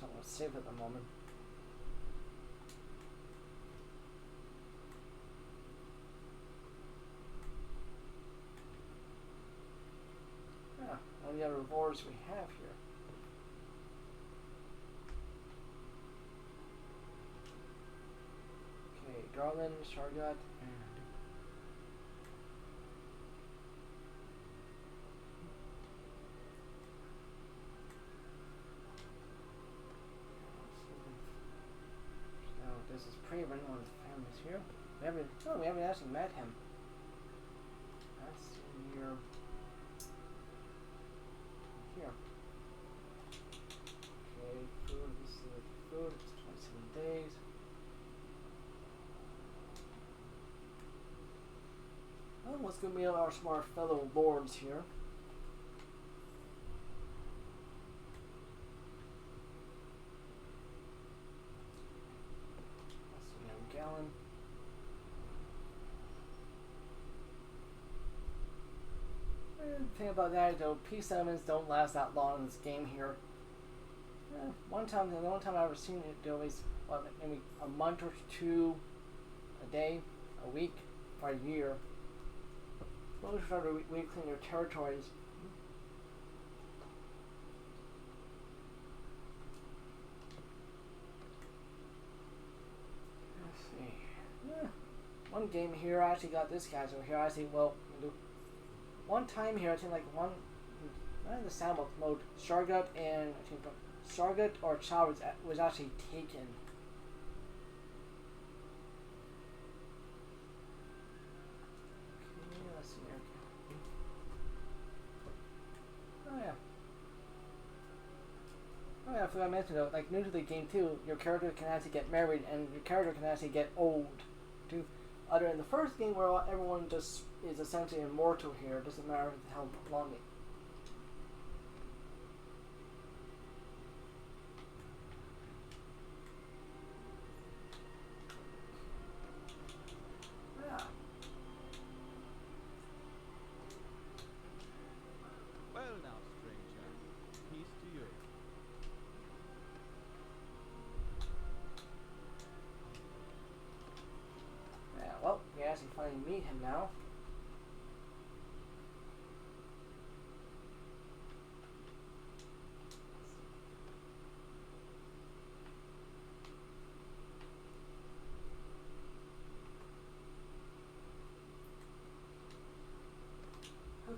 somewhat safe at the moment. All the other rewards we have here. Garland, Shargat, and so this is Praven, one of the families here. We haven't actually met him. That's here. Here. Okay, food. This is the food. It's 27 days. Oh, what's going to be our smart fellow lords here? Let's see, we have Gallon. The thing about that, though, P7s don't last that long in this game here. The only time I've ever seen it do is maybe a month or two, a day, a week, or a year. Most try to reclaim their territories. Let's see. Yeah. One game here, I actually got this guy over here. I see, well, one time here, I think like not in the sandbox mode, Shargut and I think Shargut or Chow was actually taken. Okay, let's see here. Oh yeah. Oh yeah, I forgot to mention though, like new to the game too, your character can actually get married and your character can actually get old too. Other than the first game where everyone just is essentially immortal here, it doesn't matter how long it. Yeah. Well now, stranger. Peace to you. Yeah, well, we actually finally meet him now.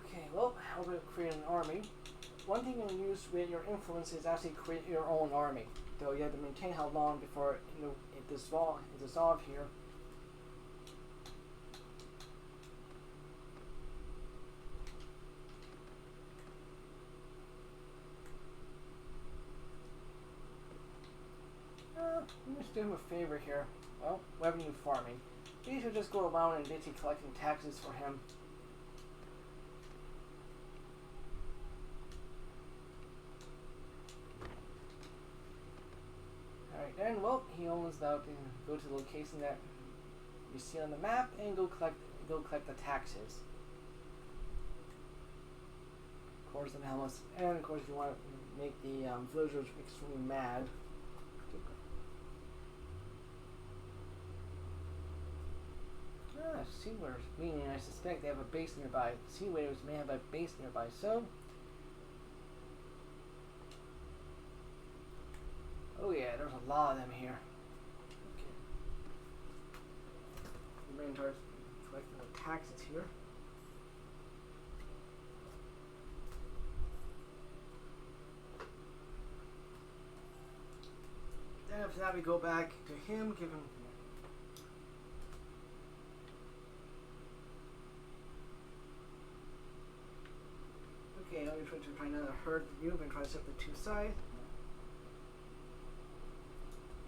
Okay, well, how to create an army. One thing you can use with your influence is actually create your own army. Though you have to maintain how long before it dissolve here. Let's do him a favor here. Well, revenue farming. We should just go around and basically collecting taxes for him. Alright then, well, he owns that. Go to the location that you see on the map and go collect the taxes. Of course, the Hellas, and of course, if you want to make the villagers extremely mad. Sea Waders, meaning I suspect they have a base nearby. Sea Waders may have a base nearby, so. Oh yeah, there's a lot of them here. Okay. The main target collecting the taxes here. Then after that we go back to him, give him. Okay, now we're trying to find another herd view. We're going to try to set the two sides.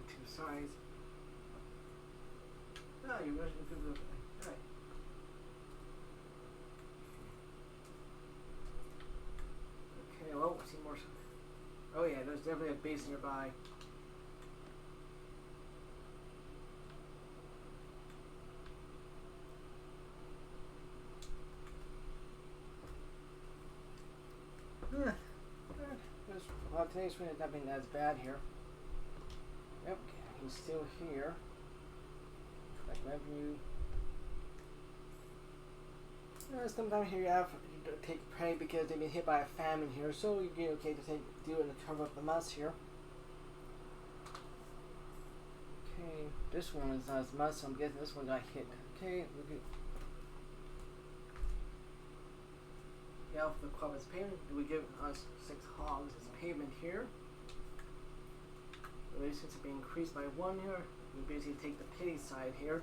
The two sides. Ah, you're rushing to the. Alright. Okay, well, we'll see more. Oh, yeah, there's definitely a base nearby. Well, today's really not been as bad here. Yep, he's still here. Collect revenue. Sometimes here you have to take prey because they've been hit by a famine here, so you get okay to do it and cover up the mess here. Okay. This one is not as much, so I'm guessing this one got hit. Okay, look at. Yeah, for the club as payment, we give us 6 hogs as payment here. The since it's being increased by 1 here, we basically take the pity side here.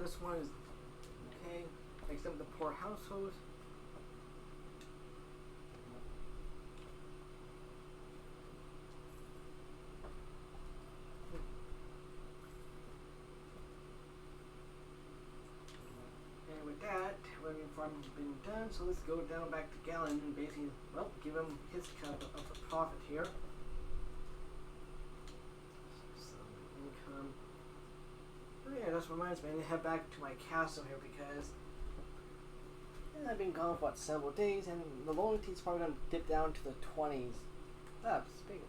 This one is okay. Except the poor household. And with that, revenue farm has been done. So let's go down back to Gallon and basically, well, give him his cut of the profit here. Some income. Oh yeah, that reminds me, I need to head back to my castle here because I've been gone for what, several days, and the loyalty is probably going to dip down to the 20s. Ah, speaking.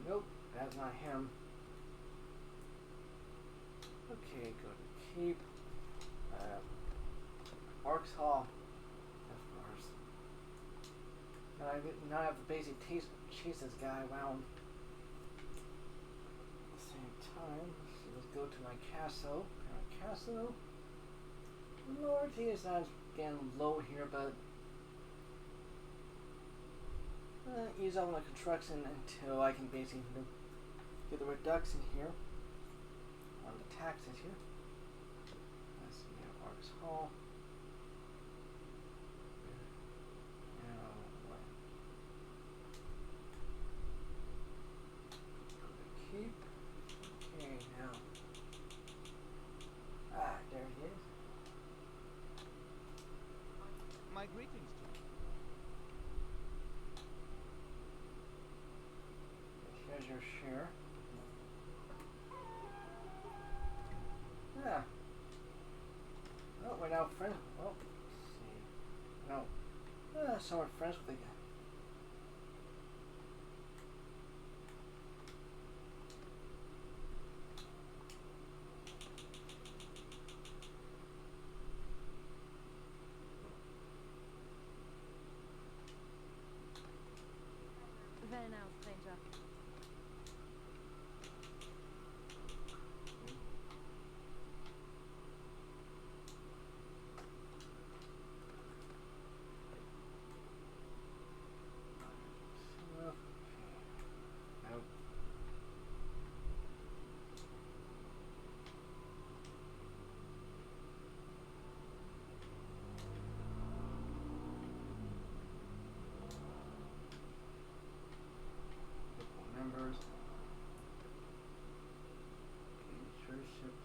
Nope, that's not him. Okay, go to keep. Ark's Hall, of course. Now I have to basically chase this guy around. At the same time, let's go to my castle. My castle. Loyalty is not getting low here, but ease up on the construction until I can basically get the reduction here on the taxes here. Let's see here, Ark's Hall. Keep. Okay, now. Ah, there he is. My greetings to you. Here's your share. Yeah. Oh, we're now friends. Oh, let's see. No. So we're friends with the guy. Very now, stranger. Nope. Members. Churchship.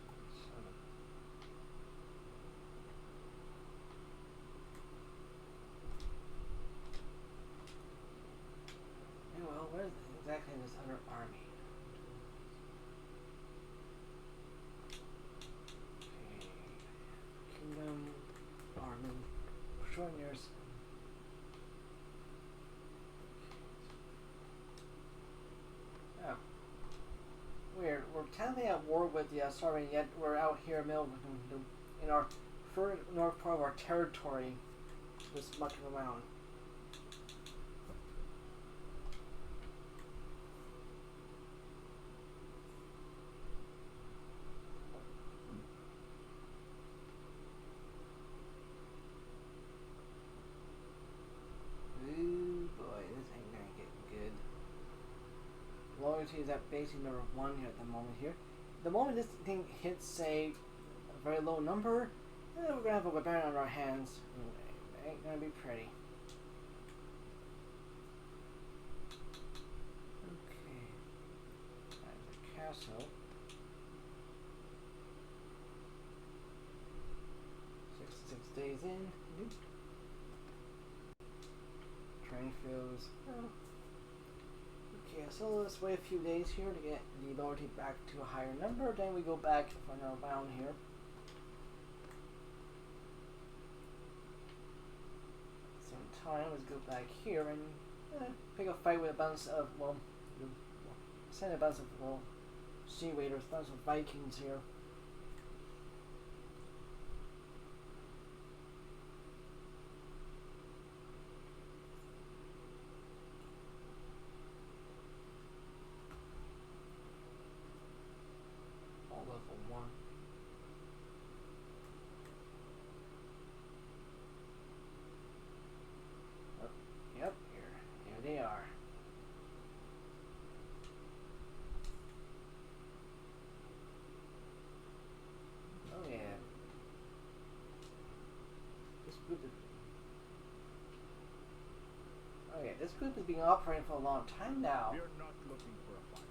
Yeah, well, where's exactly this other army? Okay. Kingdom, army, Shorners. Oh. Weird. We're technically at war with the Sarvin, yet we're out here in our north part of our territory, just mucking around. Ooh boy, this ain't gonna get good. Loyalty is at basically number 1 here at the moment here. The moment this thing hits, say, a very low number, we're gonna have a barbarian on our hands. It ain't gonna be pretty. Okay. That's a castle. 66 days in. Nope. Train fields. Oh. Okay, so let's wait a few days here to get the loyalty back to a higher number. Then we go back for another round here. Same time, let's go back here and pick a fight with a bunch of, well, send a bunch of, well, sea raiders, a bunch of Vikings here. group is... Oh yeah, this group has been operating for a long time now. We are not looking for a fight.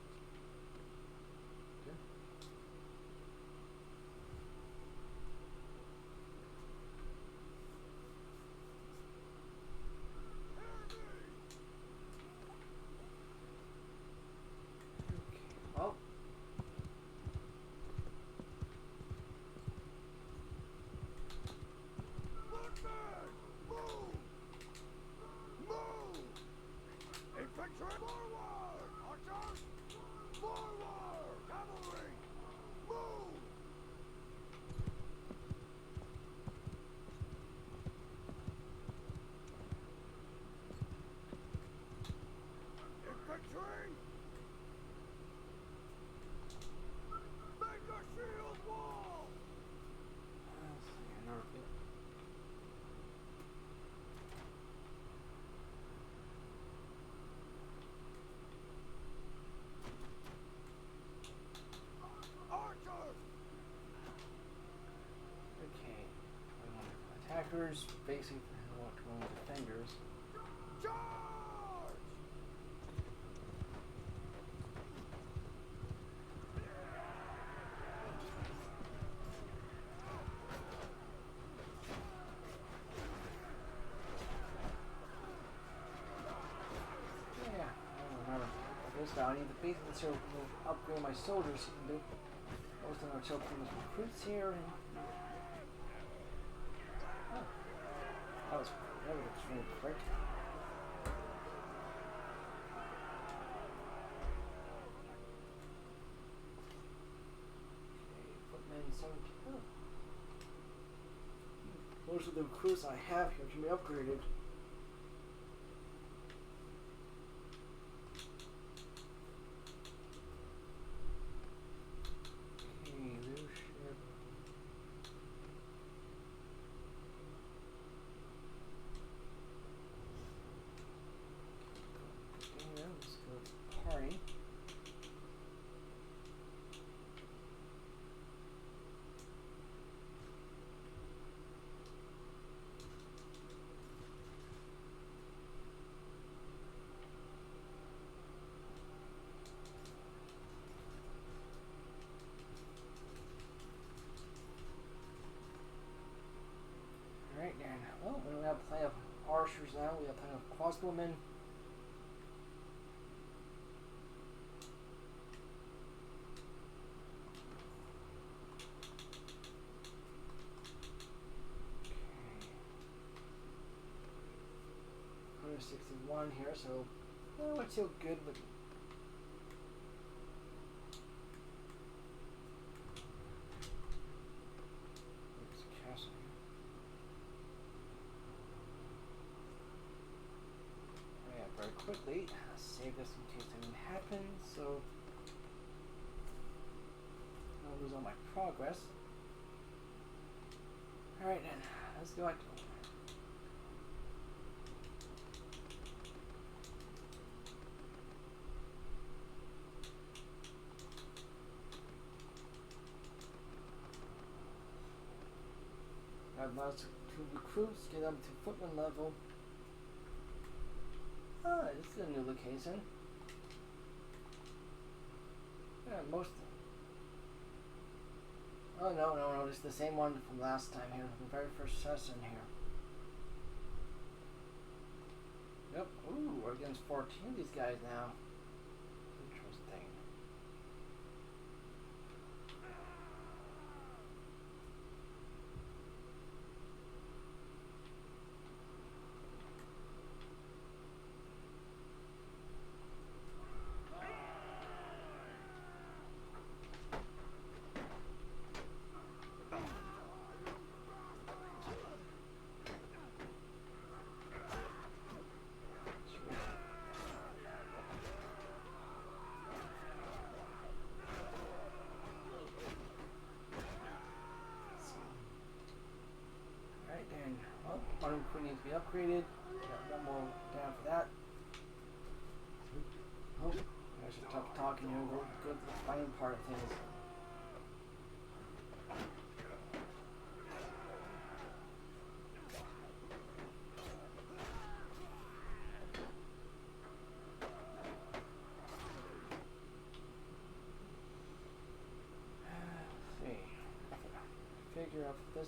Well, Footman! Move! Move! Infantry forward! Archers! Forward! Cavalry! Move! Infantry! Make a shield wall! let's see, another bit. Archers! Okay. Attackers, basically, what defenders. Charge! Yeah, I don't remember. I guess now I need to basically sort of upgrade my soldiers. Most of them are still pretty much recruits here. And... Oh, that was extremely quick. Okay, footmen 17. Oh. Most of the recruits I have here can be upgraded. Leadership. Yeah, let's go party. Alright then. Well, we have plenty of archers now. We have plenty of crossbowmen. Okay. 161 here, so we're still good with. There's a castle here. Yeah, very quickly. Save this in case anything happens, so I don't lose all my progress. Alright then, let's go. I've lost 2 recruits, get up to footman level. Ah, this is a new location. Yeah, most. Oh no, it's the same one from last time here, from the very first session here. Yep, ooh, we're against 14 of these guys now. Interesting. One recruit needs to be upgraded. Got one more down for that. Oh, I should stop talking here and go to the fighting part of things. this.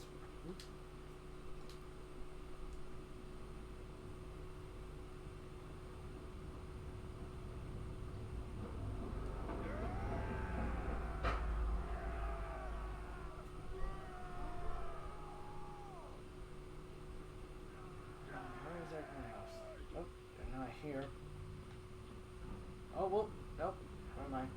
Where is everyone else? Oh, they're not here. Oh, well, nope. Never mind.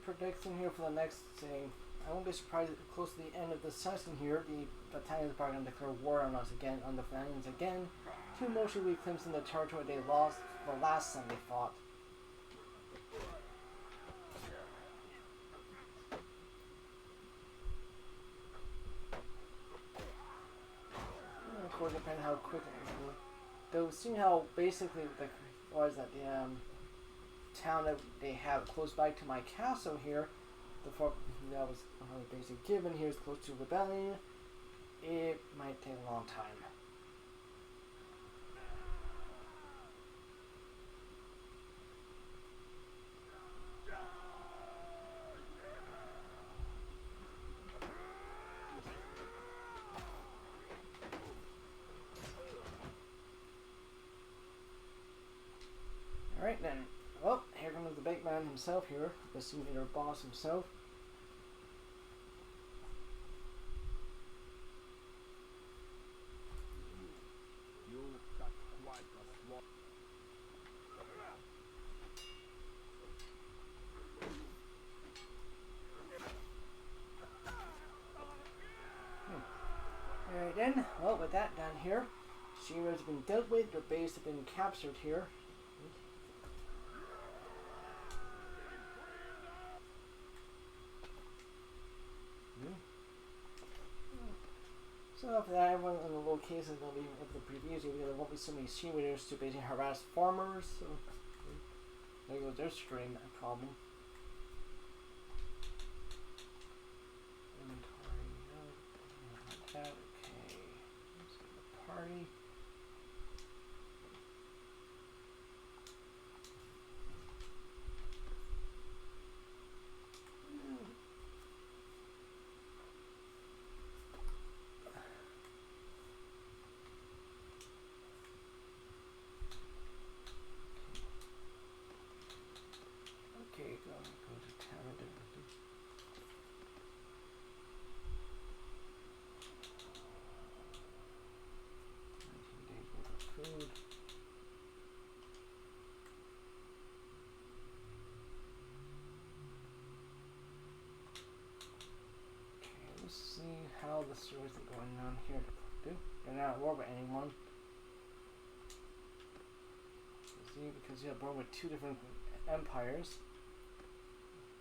Predicting here for the next scene. I won't be surprised if close to the end of the session here, the Italians are probably going to declare war on us again, on the Flanders again, to emotionally reclaim the territory they lost the last time they fought. And of course, depending how quick they'll see how basically the town that they have close by to my castle here, the fort that was basically given here is close to rebellion. It might take a long time. Alright then. Well, here comes the big man himself here, the simulator boss himself. You got quite a swap. Alright then, well with that done here, Shira's been dealt with, their base has been captured here. So after that, everyone in the location will be of the previous year, there won't be so many simulators to basically harass farmers, so there goes their stream problem. Inventory, no, not that, okay. Let's go to the party. Okay, go to town. 19 days worth of food. Okay, let's see how the stories are going on here. They're not at war with anyone. See, because you have war with two different empires.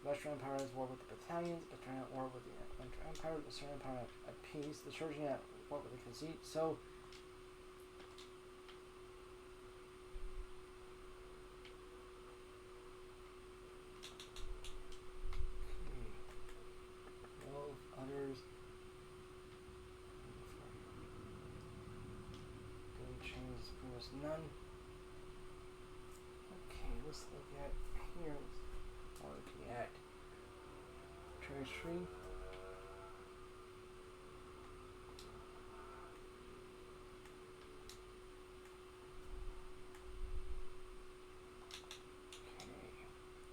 Western Empire is war with the battalions, but they're at war with the Western Empire, the Eastern Empire at peace, the Surgeon at war with the Khazit, so okay. Well, others good changes pretty much none. Okay, let's look at here. We're looking at tertiary.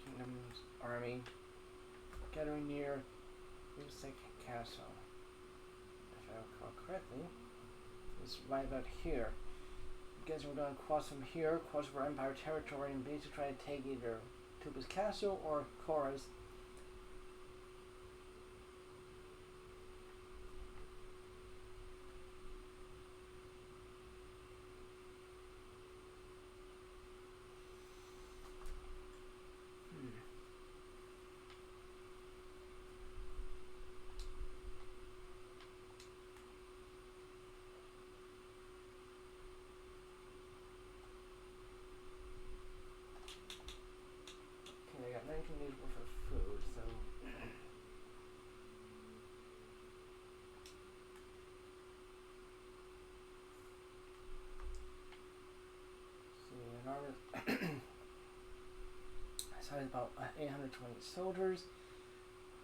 Kingdom's army gathering near Music Castle. If I recall correctly, it's right about here. I guess we're going to cross from here, cross over Empire territory, and basically try to take either Tuba's Castle or Cora's. about 820 soldiers.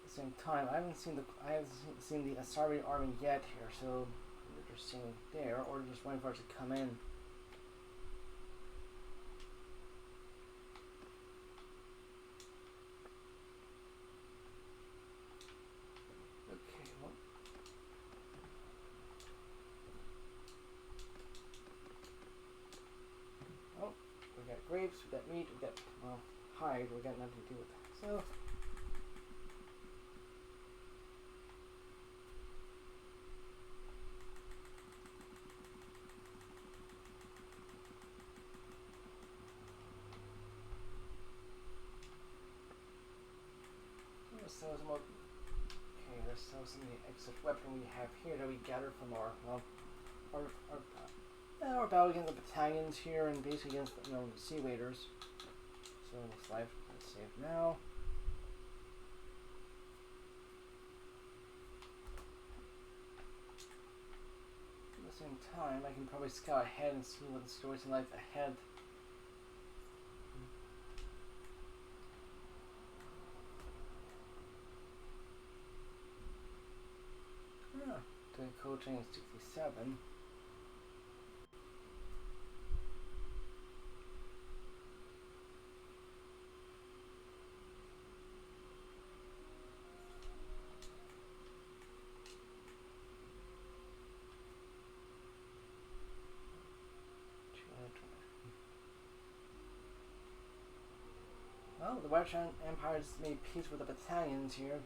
At the same time, I haven't seen the Asari army yet here, so they're just sitting there, or just waiting for it to come in. Grapes, we got meat, we got, well, hide, we got nothing to do with that. So, let's sell some more. Okay, let's sell some of the extra weapon we have here that we gathered from our, well, our battle against the battalions here and basically against, you know, the sea waders. So let's save now. At the same time, I can probably scout ahead and see what the story's like ahead. The code chain is 67. Well, the White Empire has made peace with the battalions here.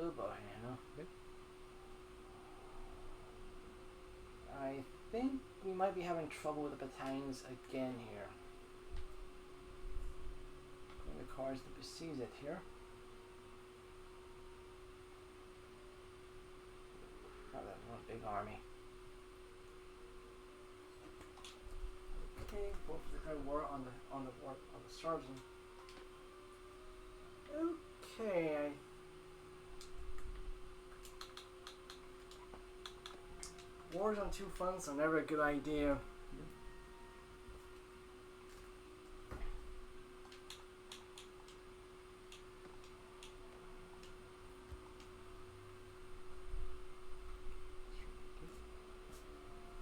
Oh boy, you know. I think we might be having trouble with the battalions again here. The cars to besiege it here. Oh, that's one big army. Okay, both declare war on the sergeant. Okay, wars on two fronts are never a good idea.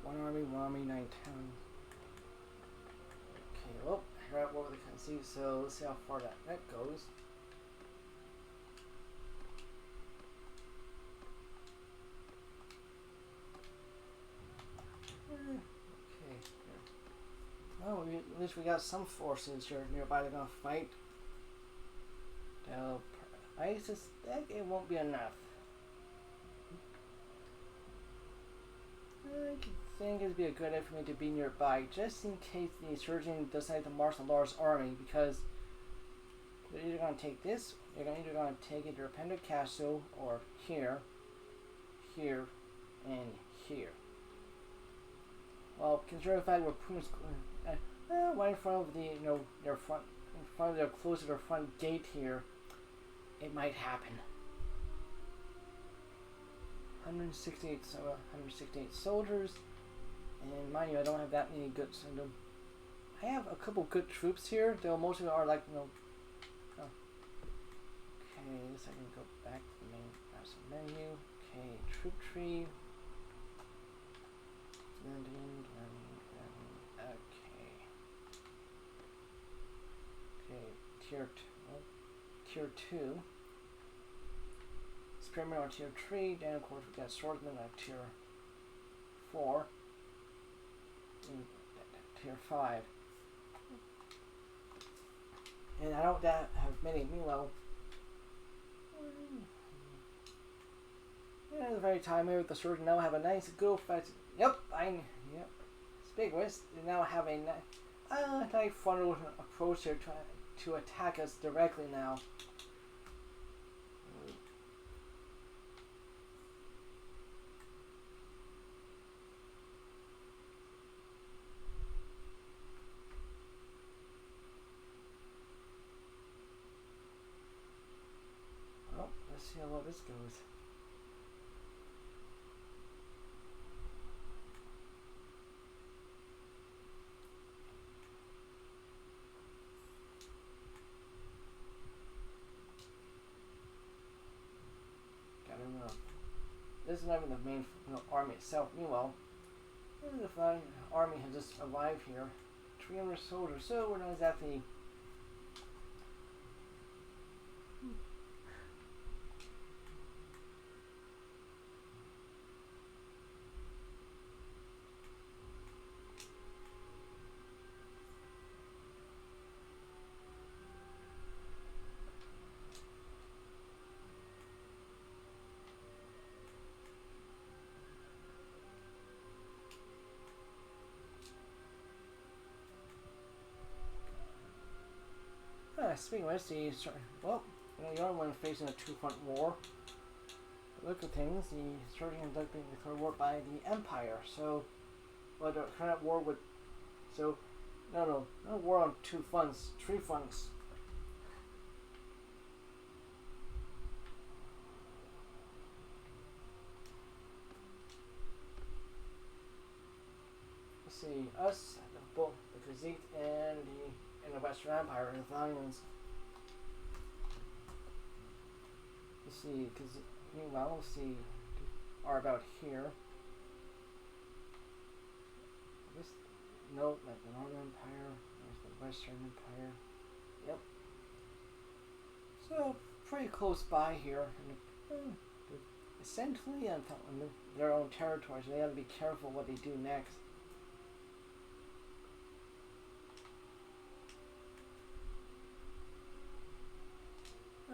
One army, 9 towns. Okay, well, we're at war with the country, so let's see how far that goes. Okay. Oh, at least we got some forces here nearby that are gonna fight. Now, I suspect it won't be enough. I think it'd be a good idea for me to be nearby, just in case the insurgent decide to march the large army, because they're either gonna take this, they're either gonna take it to Rependo Castle, or here, here, and here. Well, considering the fact we're pretty much right in front of the, you know, their front, in front of their close to their front gate here, it might happen. 168 soldiers, and mind you, I don't have that many good. I have a couple good troops here. Though most of them are like, you know. Oh. Okay, this I can go back to the main menu. Okay, troop tree. Okay, tier 2. Spearmen are tier 3, then of course we got swordsmen at tier 4, and tier 5. And I don't have many, meanwhile. Yeah, at the very time here with the sword now have a nice go fight. Yep. Speakwest, they now have a nice frontal approach here to attack us directly now. Well, let's see how well this goes. this is not even the main army itself. Meanwhile, the flying army has just arrived here. 300 soldiers, so we're not exactly. Speaking of which, well, you are one facing a two-front war. But look at things, the starting and being declared war by the Empire. So, well, the current war would. So, no war on two fronts, three fronts. Let's see, us, both the Physique and the Western Empire and the Italians. Let's see, because meanwhile, let's see, are about here. This, nope, like the Northern Empire, there's the Western Empire. Yep. So pretty close by here, and essentially on their own territory, so they have to be careful what they do next.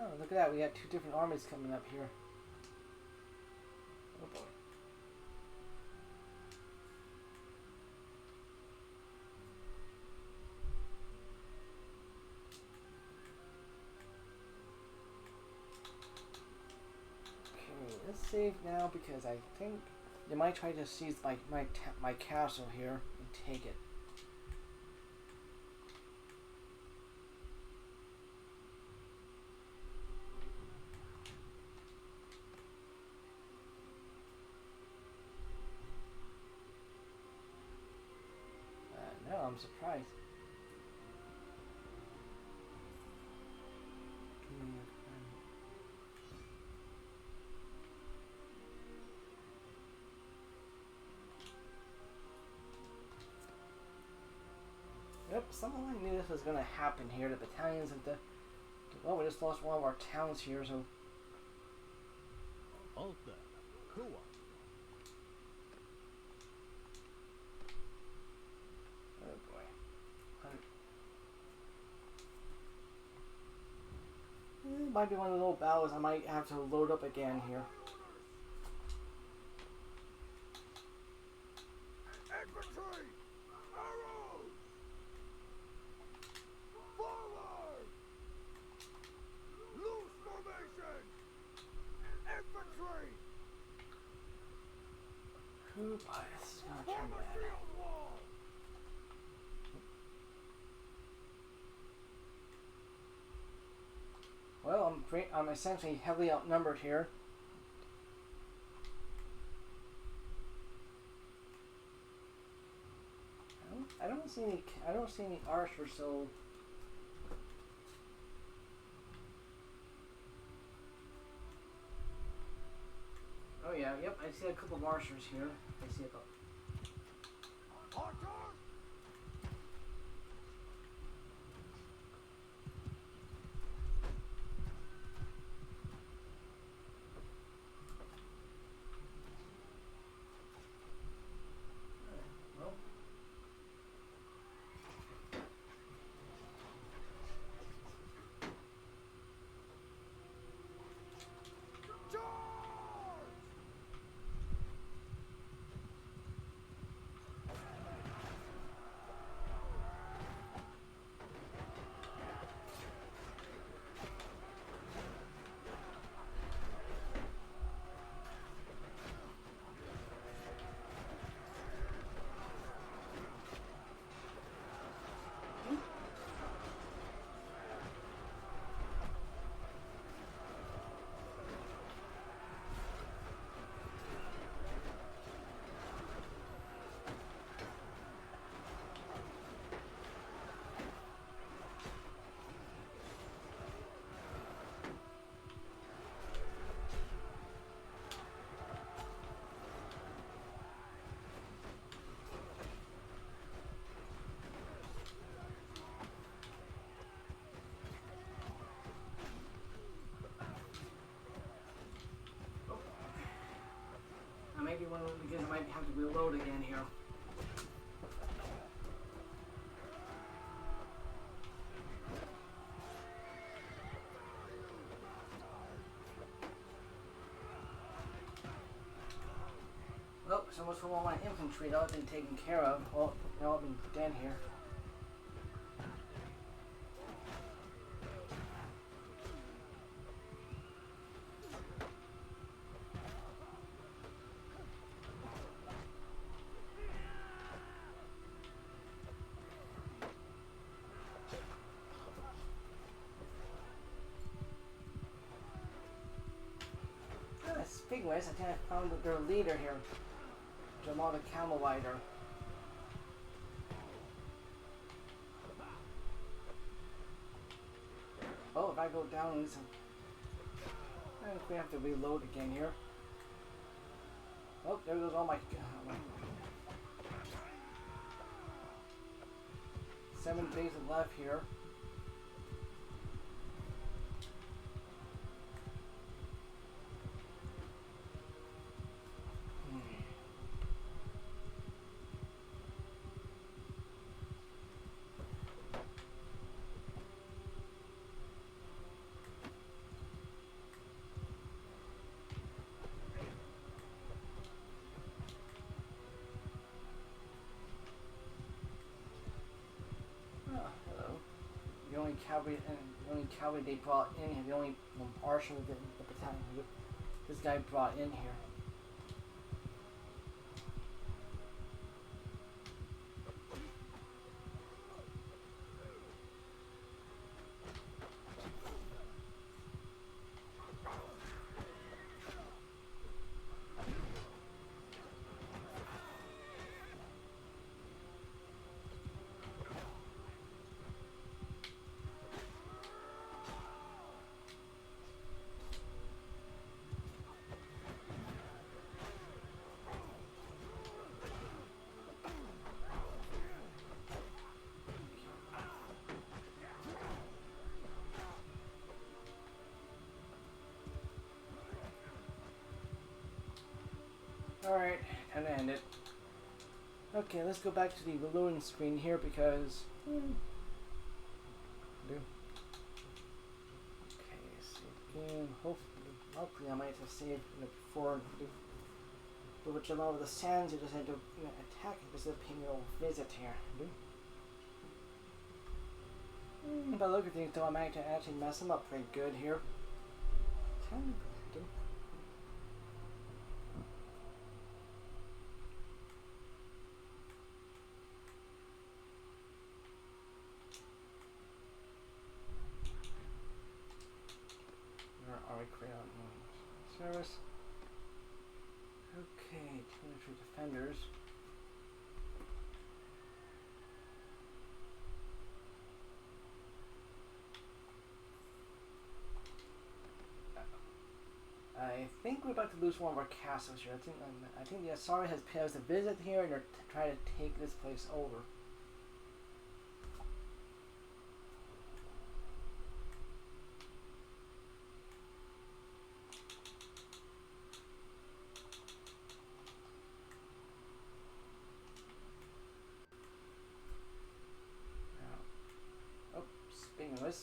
Oh, look at that, we got two different armies coming up here. Oh boy. Okay, let's save now because I think they might try to seize my castle here and take it. No, I'm surprised. Yep, somehow I knew this was gonna happen here. The battalions of the well, we just lost one of our towns here, so. Alta, Kua. Oh boy. It might be one of the little battles I might have to load up again here. Infantry! Arrows! Forward! Loose formation! Infantry! Oh boy, this is gonna turn Form a bad. shield wall! Well, I'm essentially heavily outnumbered here. I don't see any archers, so. Oh yeah, yep, I see a couple of archers here. I see a couple. Archers! Well. Charge! one again, I might have to reload again here. Oh, so much for all my infantry that I've been taken care of. Well, they've all been dead here. Speaking of which, I think I found their leader here. Jamal the Camel Rider. Oh, if I go down in some... I think we have to reload again here. Oh, there goes all my... 7 days left here. The only cavalry they brought in here, the only marshal of the battalion this guy brought in here. Alright, time to end it. Okay, let's go back to the reloading screen here because... Okay, save game. Hopefully I might have saved before which a lot of the sands you just had to attack it. This is a pay me a visit here. But look at things though, I might actually mess them up pretty good here. Service. Okay, 203 defenders. I think we're about to lose one of our castles here. I think the Asari has paid us a visit here and they're trying to take this place over. Anyways.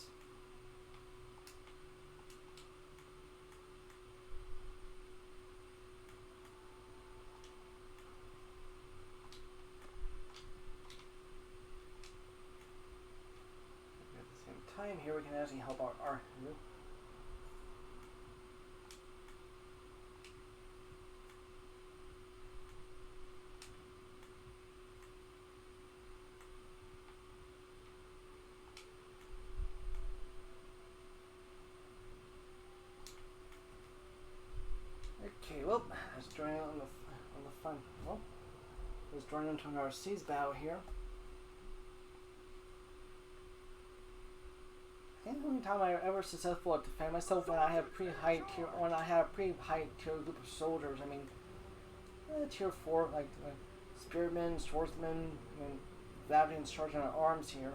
At the same time here we can actually help our Okay, well, let's join in on the fun. Well, let's join into our siege battle here. I think the only time I ever successful at defend myself when I have pretty high tier group of soldiers. I mean, tier 4 like spearmen, swordsmen, and Valkyrians charging on arms here.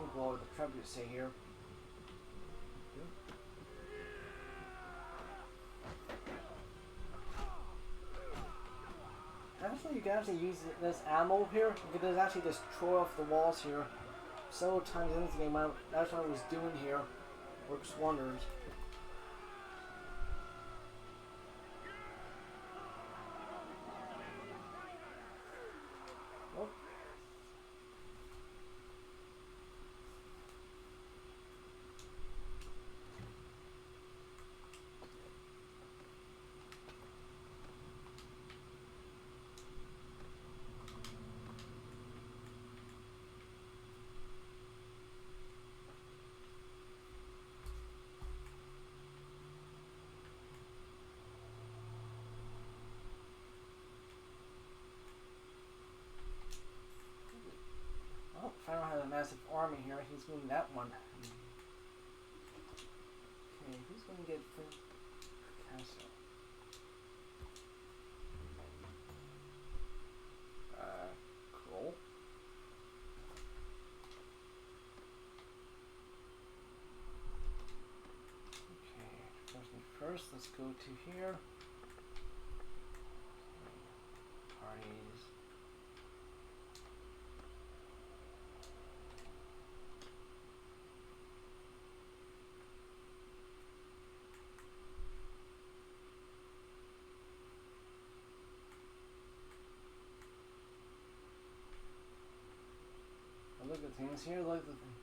longbow, the tribute say here. Actually, you can actually use this ammo here. You can just actually destroy off the walls here. Several times in this game, that's what I was doing here. Works wonders. Oh. Oh, Pharaoh has a massive army here. He's winning that one. Okay, who's going to get for castle? Cool. Okay, first, let's go to here. Parties. Look at things here, look at the thing.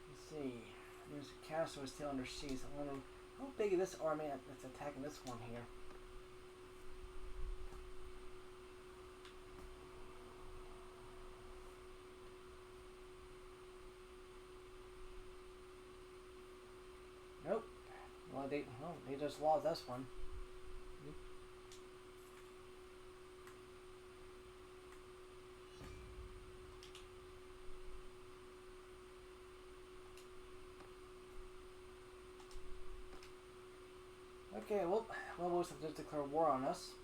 Let's see. There's a castle still under siege. I wonder how big is this army that's attacking this one here. Nope. Well, they just lost this one. Okay, well, we'll just declare war on us.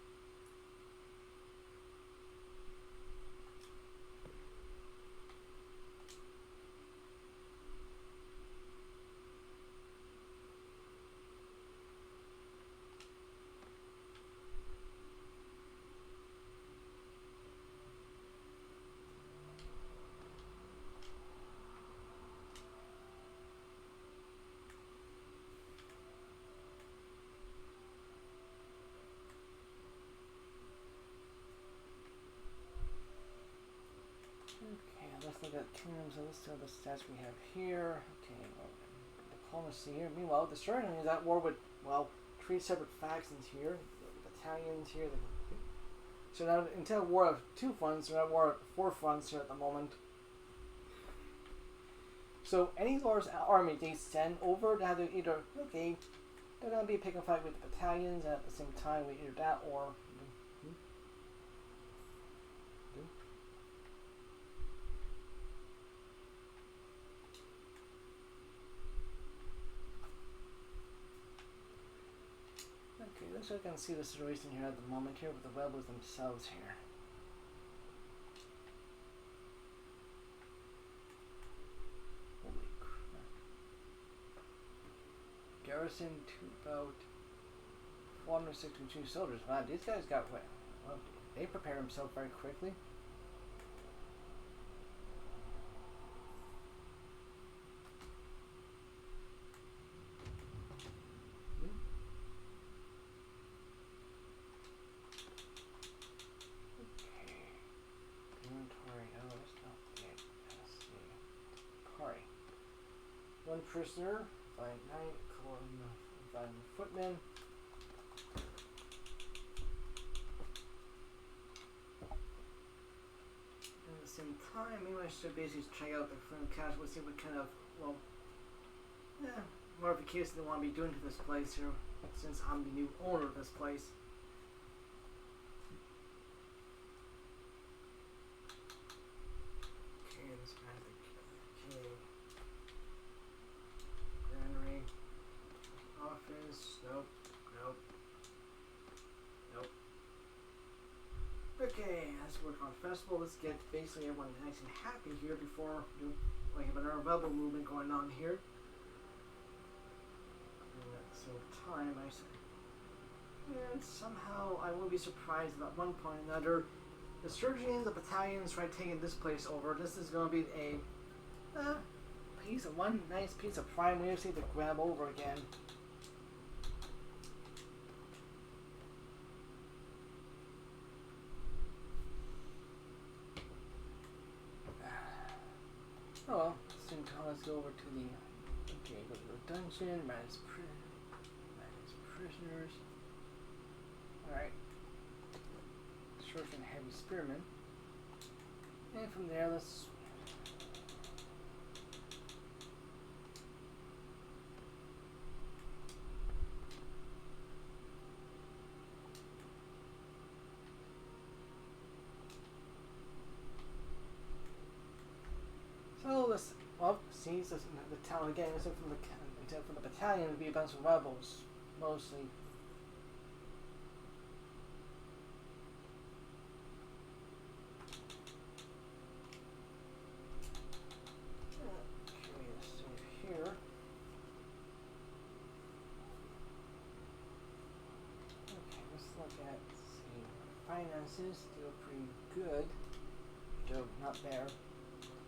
Okay, let's look at kingdoms. So let's see what the stats we have here. Okay, well, diplomacy here. Meanwhile, the Sterling is at war with, well, 3 separate factions here. The Italians here. So now, instead of war of 2 fronts, we're at war of 4 fronts here at the moment. So any large army they send over, they have to either, okay, they're going to be picking a fight with the battalions, and at the same time with either that or... Okay, looks like I can see the situation here at the moment here with the rebels themselves here. Holy crap. Garrison to about 462 soldiers. Wow, these guys got well, they prepared themselves very quickly. One prisoner, find knight, find footman. At the same time, maybe I should basically check out the front cache. We'll see what kind of, well, modifications they want to be doing to this place here, since I'm the new owner of this place. Okay, this guy's the king. Granary. Office. Nope. Nope. Nope. work on festival. Let's get basically everyone nice and happy here before we have another rebel movement going on here. And at the same time, and somehow I will be surprised if at one point or another the surgeons, the battalions try taking this place over. This is going to be a nice piece of prime real estate to grab over again. Oh well, let's go over to the go to the dungeon, manage prisoners. Alright. Short and heavy spearmen. And from there let's seize the town again. Instead from the battalion, it'd be a bunch of rebels, mostly. Okay, let's see here. Okay, let's look at finances. Still pretty good. Still not there.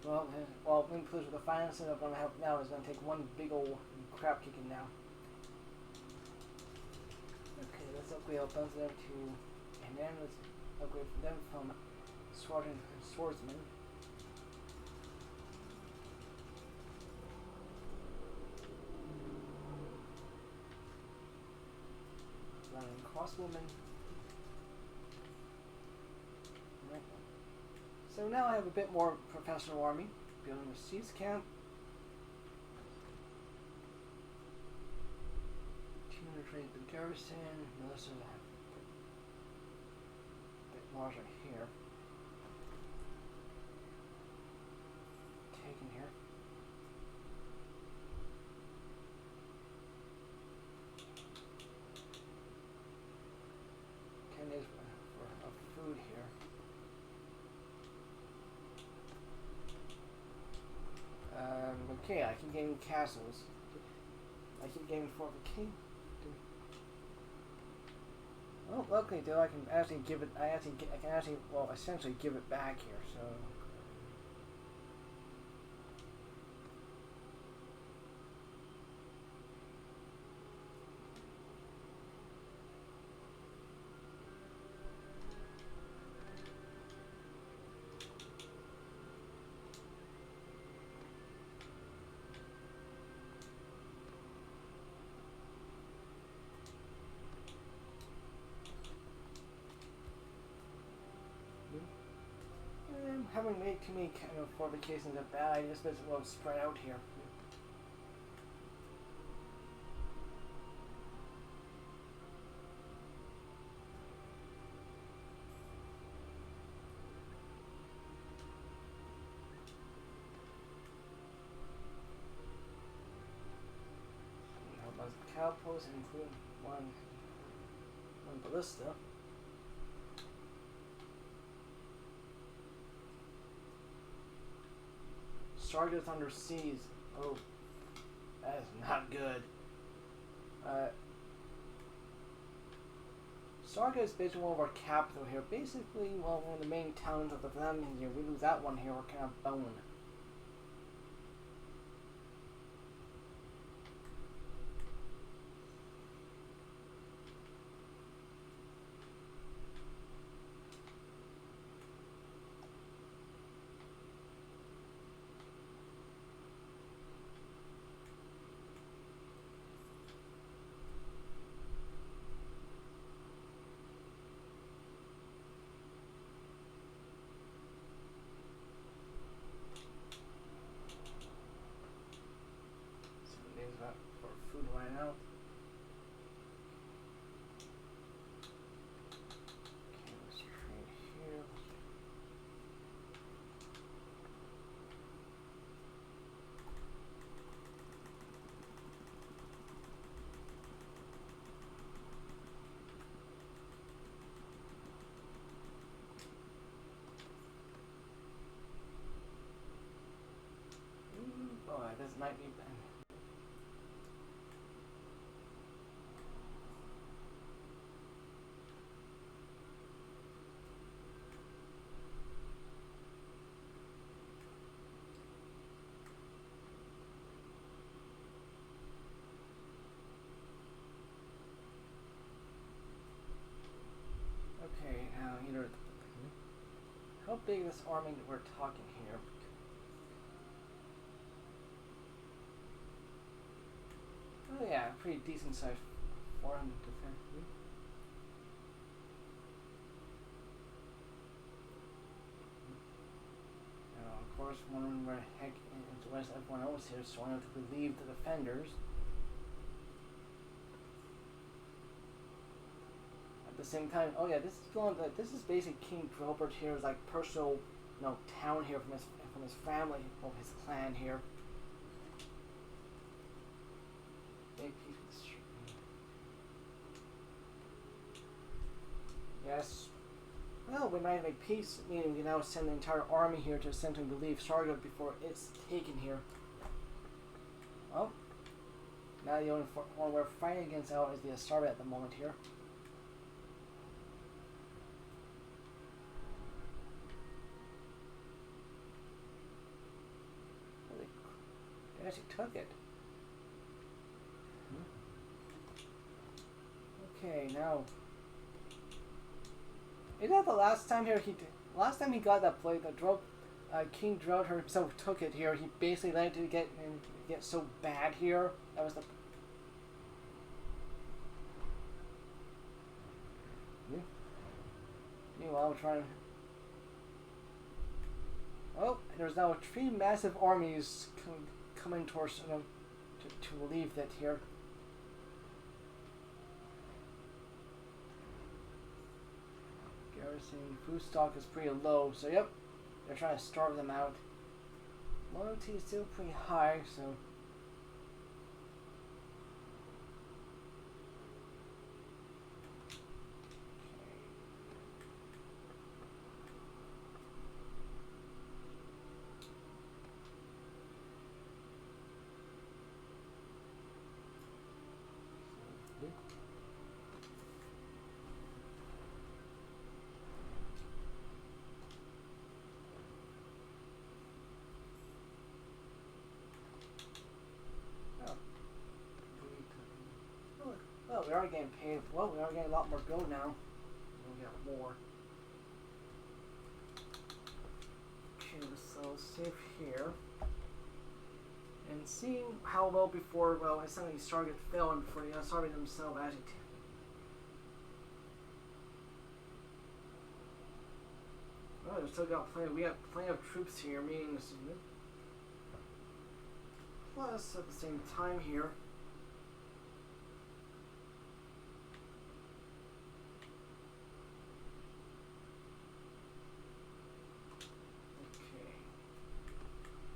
Well, inclusive the finances I'm going to have now is going to take one big old crap kicking now. Okay, let's upgrade a bunch of them to, and then let's upgrade them from swordsman. Running crossbowmen. So now I have a bit more professional army. Building a siege camp. 200 trade the garrison. Melissa a bit larger here. Taken here. Days for food here. Okay, I can gain castles. I keep gaining Fort King. Well, luckily though, I can actually give it. I can actually, well, essentially give it back here. So. Having made too many kind of fortifications are bad. I just might as well spread out here. A bunch of cow posts, including one ballista. Targets under siege. Oh, that is not good. Sarga is basically one of our capital here. Basically, well, one of the main towns of the family here. We lose that one here, we're kind of boned. For food line out. Okay, let's trade here. might be. Okay, now either. How big is this army that we're talking here? Oh yeah, pretty decent size. 400 defense. Now, of course, wondering where the heck is where's everyone else here, so I have to relieve the defenders. At the same time, oh yeah, this is going. This is basically King Robert here's like personal, town here from his family or his clan here. Big piece of the street. Yes. Well, we might make peace, meaning we now send the entire army here to essentially relieve Sargo before it's taken here. Well, now the only one we're fighting against now is the Astarba at the moment here. They actually took it. Okay, now. Is that the last time here last time he got that play, King Drought himself took it here. He basically let it get so bad here. That was the. Meanwhile, we're trying to. Oh, there's now 3 massive armies coming towards to relieve that here. Garrison food stock is pretty low, so yep, they're trying to starve them out. Loyalty is still pretty high, so. Well, we are getting paid. Well, we are getting a lot more gold now. We'll get more. Okay, so save here. And seeing how well before, well, suddenly started failing before the Asari themselves actually. Oh, we still got plenty. We got plenty of troops here, meaning. Plus, at the same time here.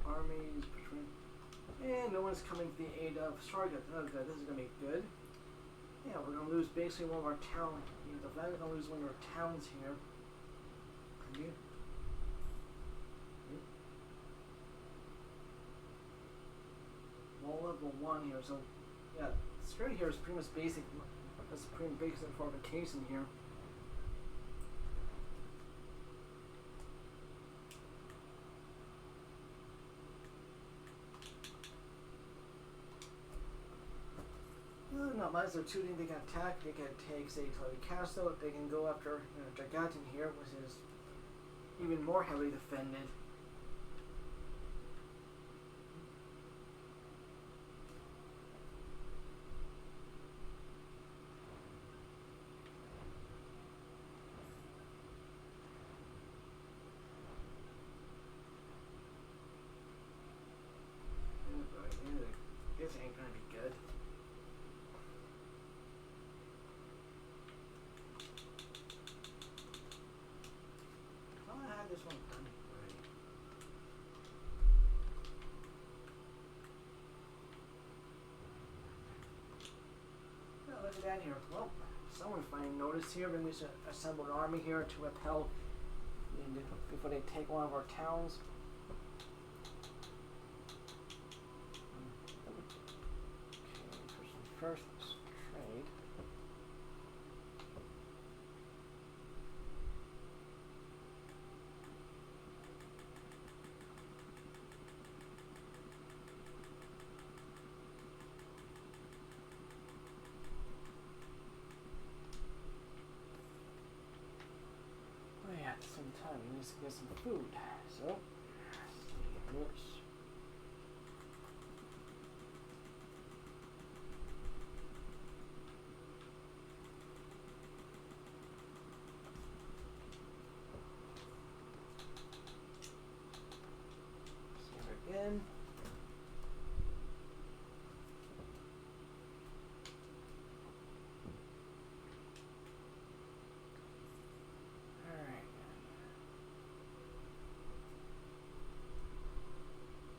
Armies between, and no one's coming to the aid of Sargot. Oh good, this is gonna be good. Yeah, we're gonna lose basically one of our towns. The Van's gonna lose one of our towns here. Wall level 1 here, so yeah, security here is pretty much basic. That's pretty basic fortification here. Not much. So shooting, they can attack. They can take, say, Toby Castle. They can go after Dragatin here, which is even more heavily defended. This ain't gonna be good. This one done already. Well, look at that here. Well, someone finally noticed here. Maybe we should assemble an army here to repel before they take one of our towns. first, let's trade. Oh yeah, at the same time, we need to get some food. So, let's see. Again. Alright.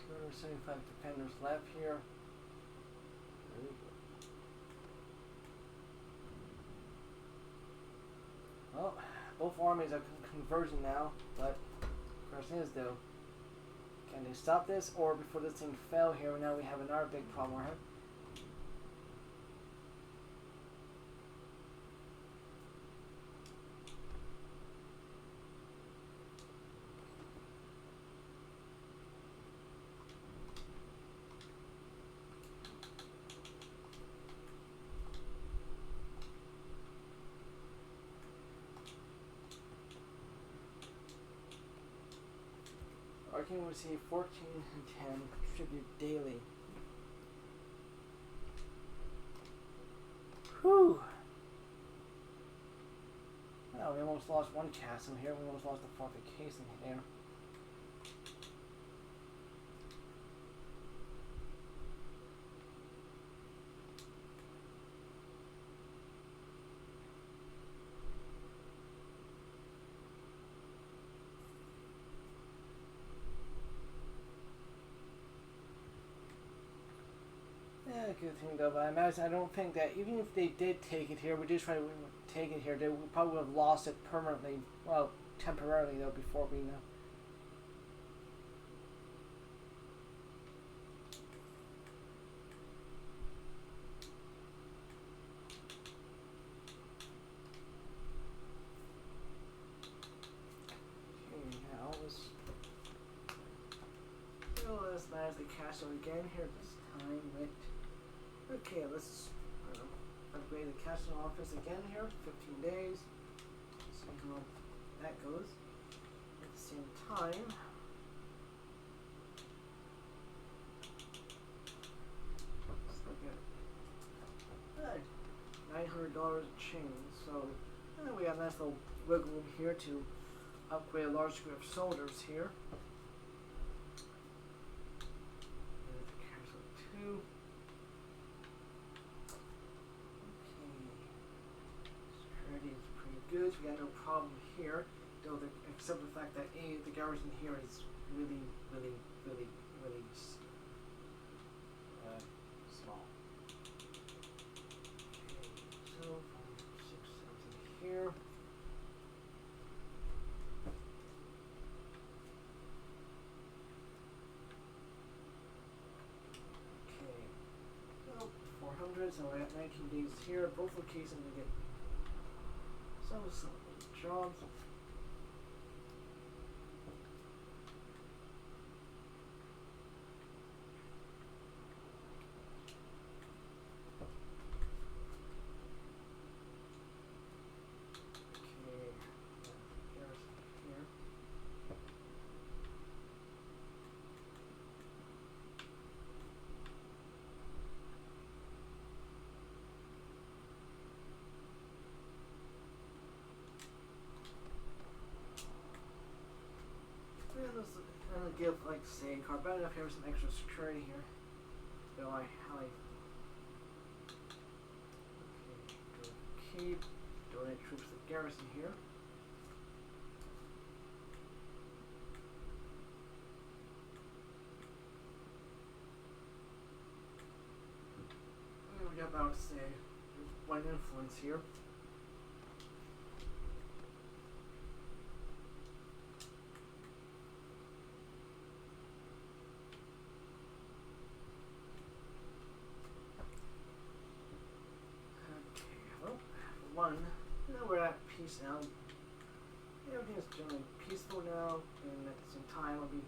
275 defenders left here. Very good. Well, both armies are converging now, but the question is though, can they stop this, or before this thing fell here, now we have another big problem, right? Our king will receive 14 and 10 tribute daily. Whew! Well, we almost lost one castle here. We almost lost the fortification here. Yeah, good thing though, but I imagine I don't think that even if they did take it here, we just try to take it here, they would probably would have lost it permanently. Well, temporarily though, before we know. Okay, now let's manage the castle again here this time with. Okay, let's upgrade the castle office again here, 15 days. See how that goes. At the same time, let's look at $900 change. So we got a nice little wiggle room here to upgrade a large group of soldiers here. There's the castle 2. Is pretty good. We got no problem here, though, except the fact that the garrison here is really small. Okay, so 6,000 here. Okay, so 400. So we got 19 days here. Both locations we get. Some jobs. Okay, garrison here. I'm gonna give, like, say, carbon enough here with some extra security here. So I highlight. Okay, keep donate troops to the garrison here. And we got about, say, one influence here. peace now. Everything is generally peaceful now, and at the same time, I'll be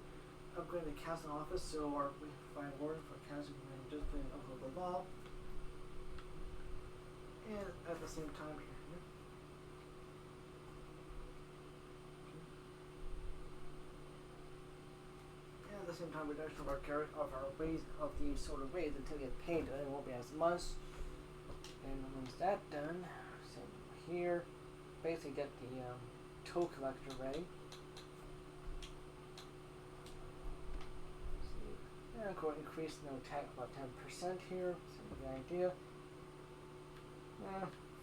upgrading the castle office, so our fine lord for castle can just been upload the law. And at the same time here. And at the same time, reduction of our ways of the sort of ways until we get paid, and it won't be as much. And once that's done, so here, basically get the toll collector ready. And I'm going to increase no attack about 10% here, same the idea.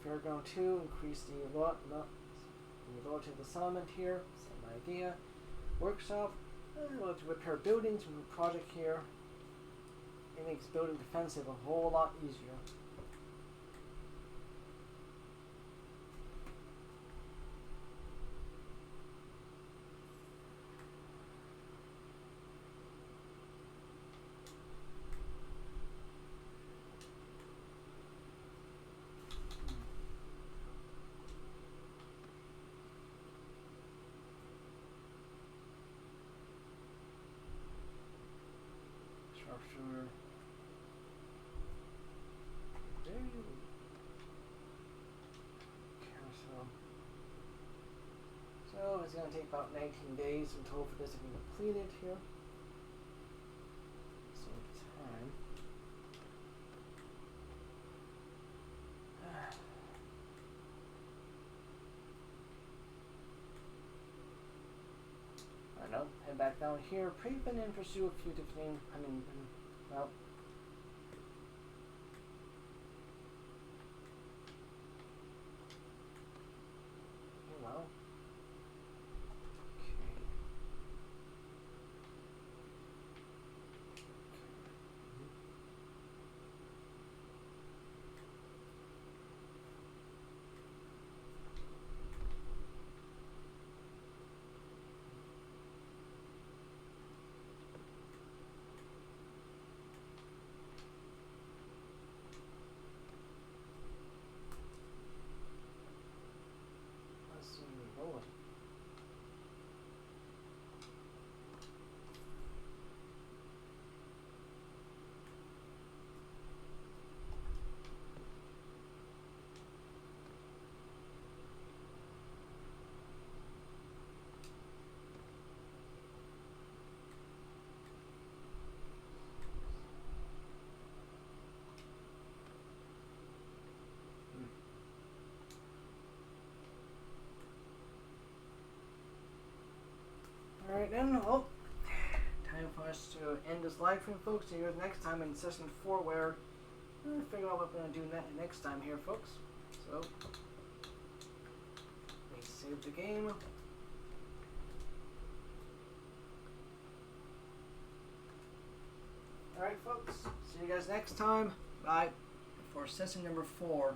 Fairground 2, increase the loyalty of the settlement here, same idea. Workshop, we'll have to repair buildings with a project here. It makes building defensive a whole lot easier. Sharpshooter. Carousel. So it's going to take about 19 days until for this to be completed here. So time. I know. Head back down here. Prevent and pursue a fugitive flame. Well. Well. Alright then, well, time for us to end this live stream, folks. See you next time in session 4, where we'll figure out what we're going to do next time here, folks. So, let me save the game. Alright, folks, see you guys next time. Bye. For session number 4.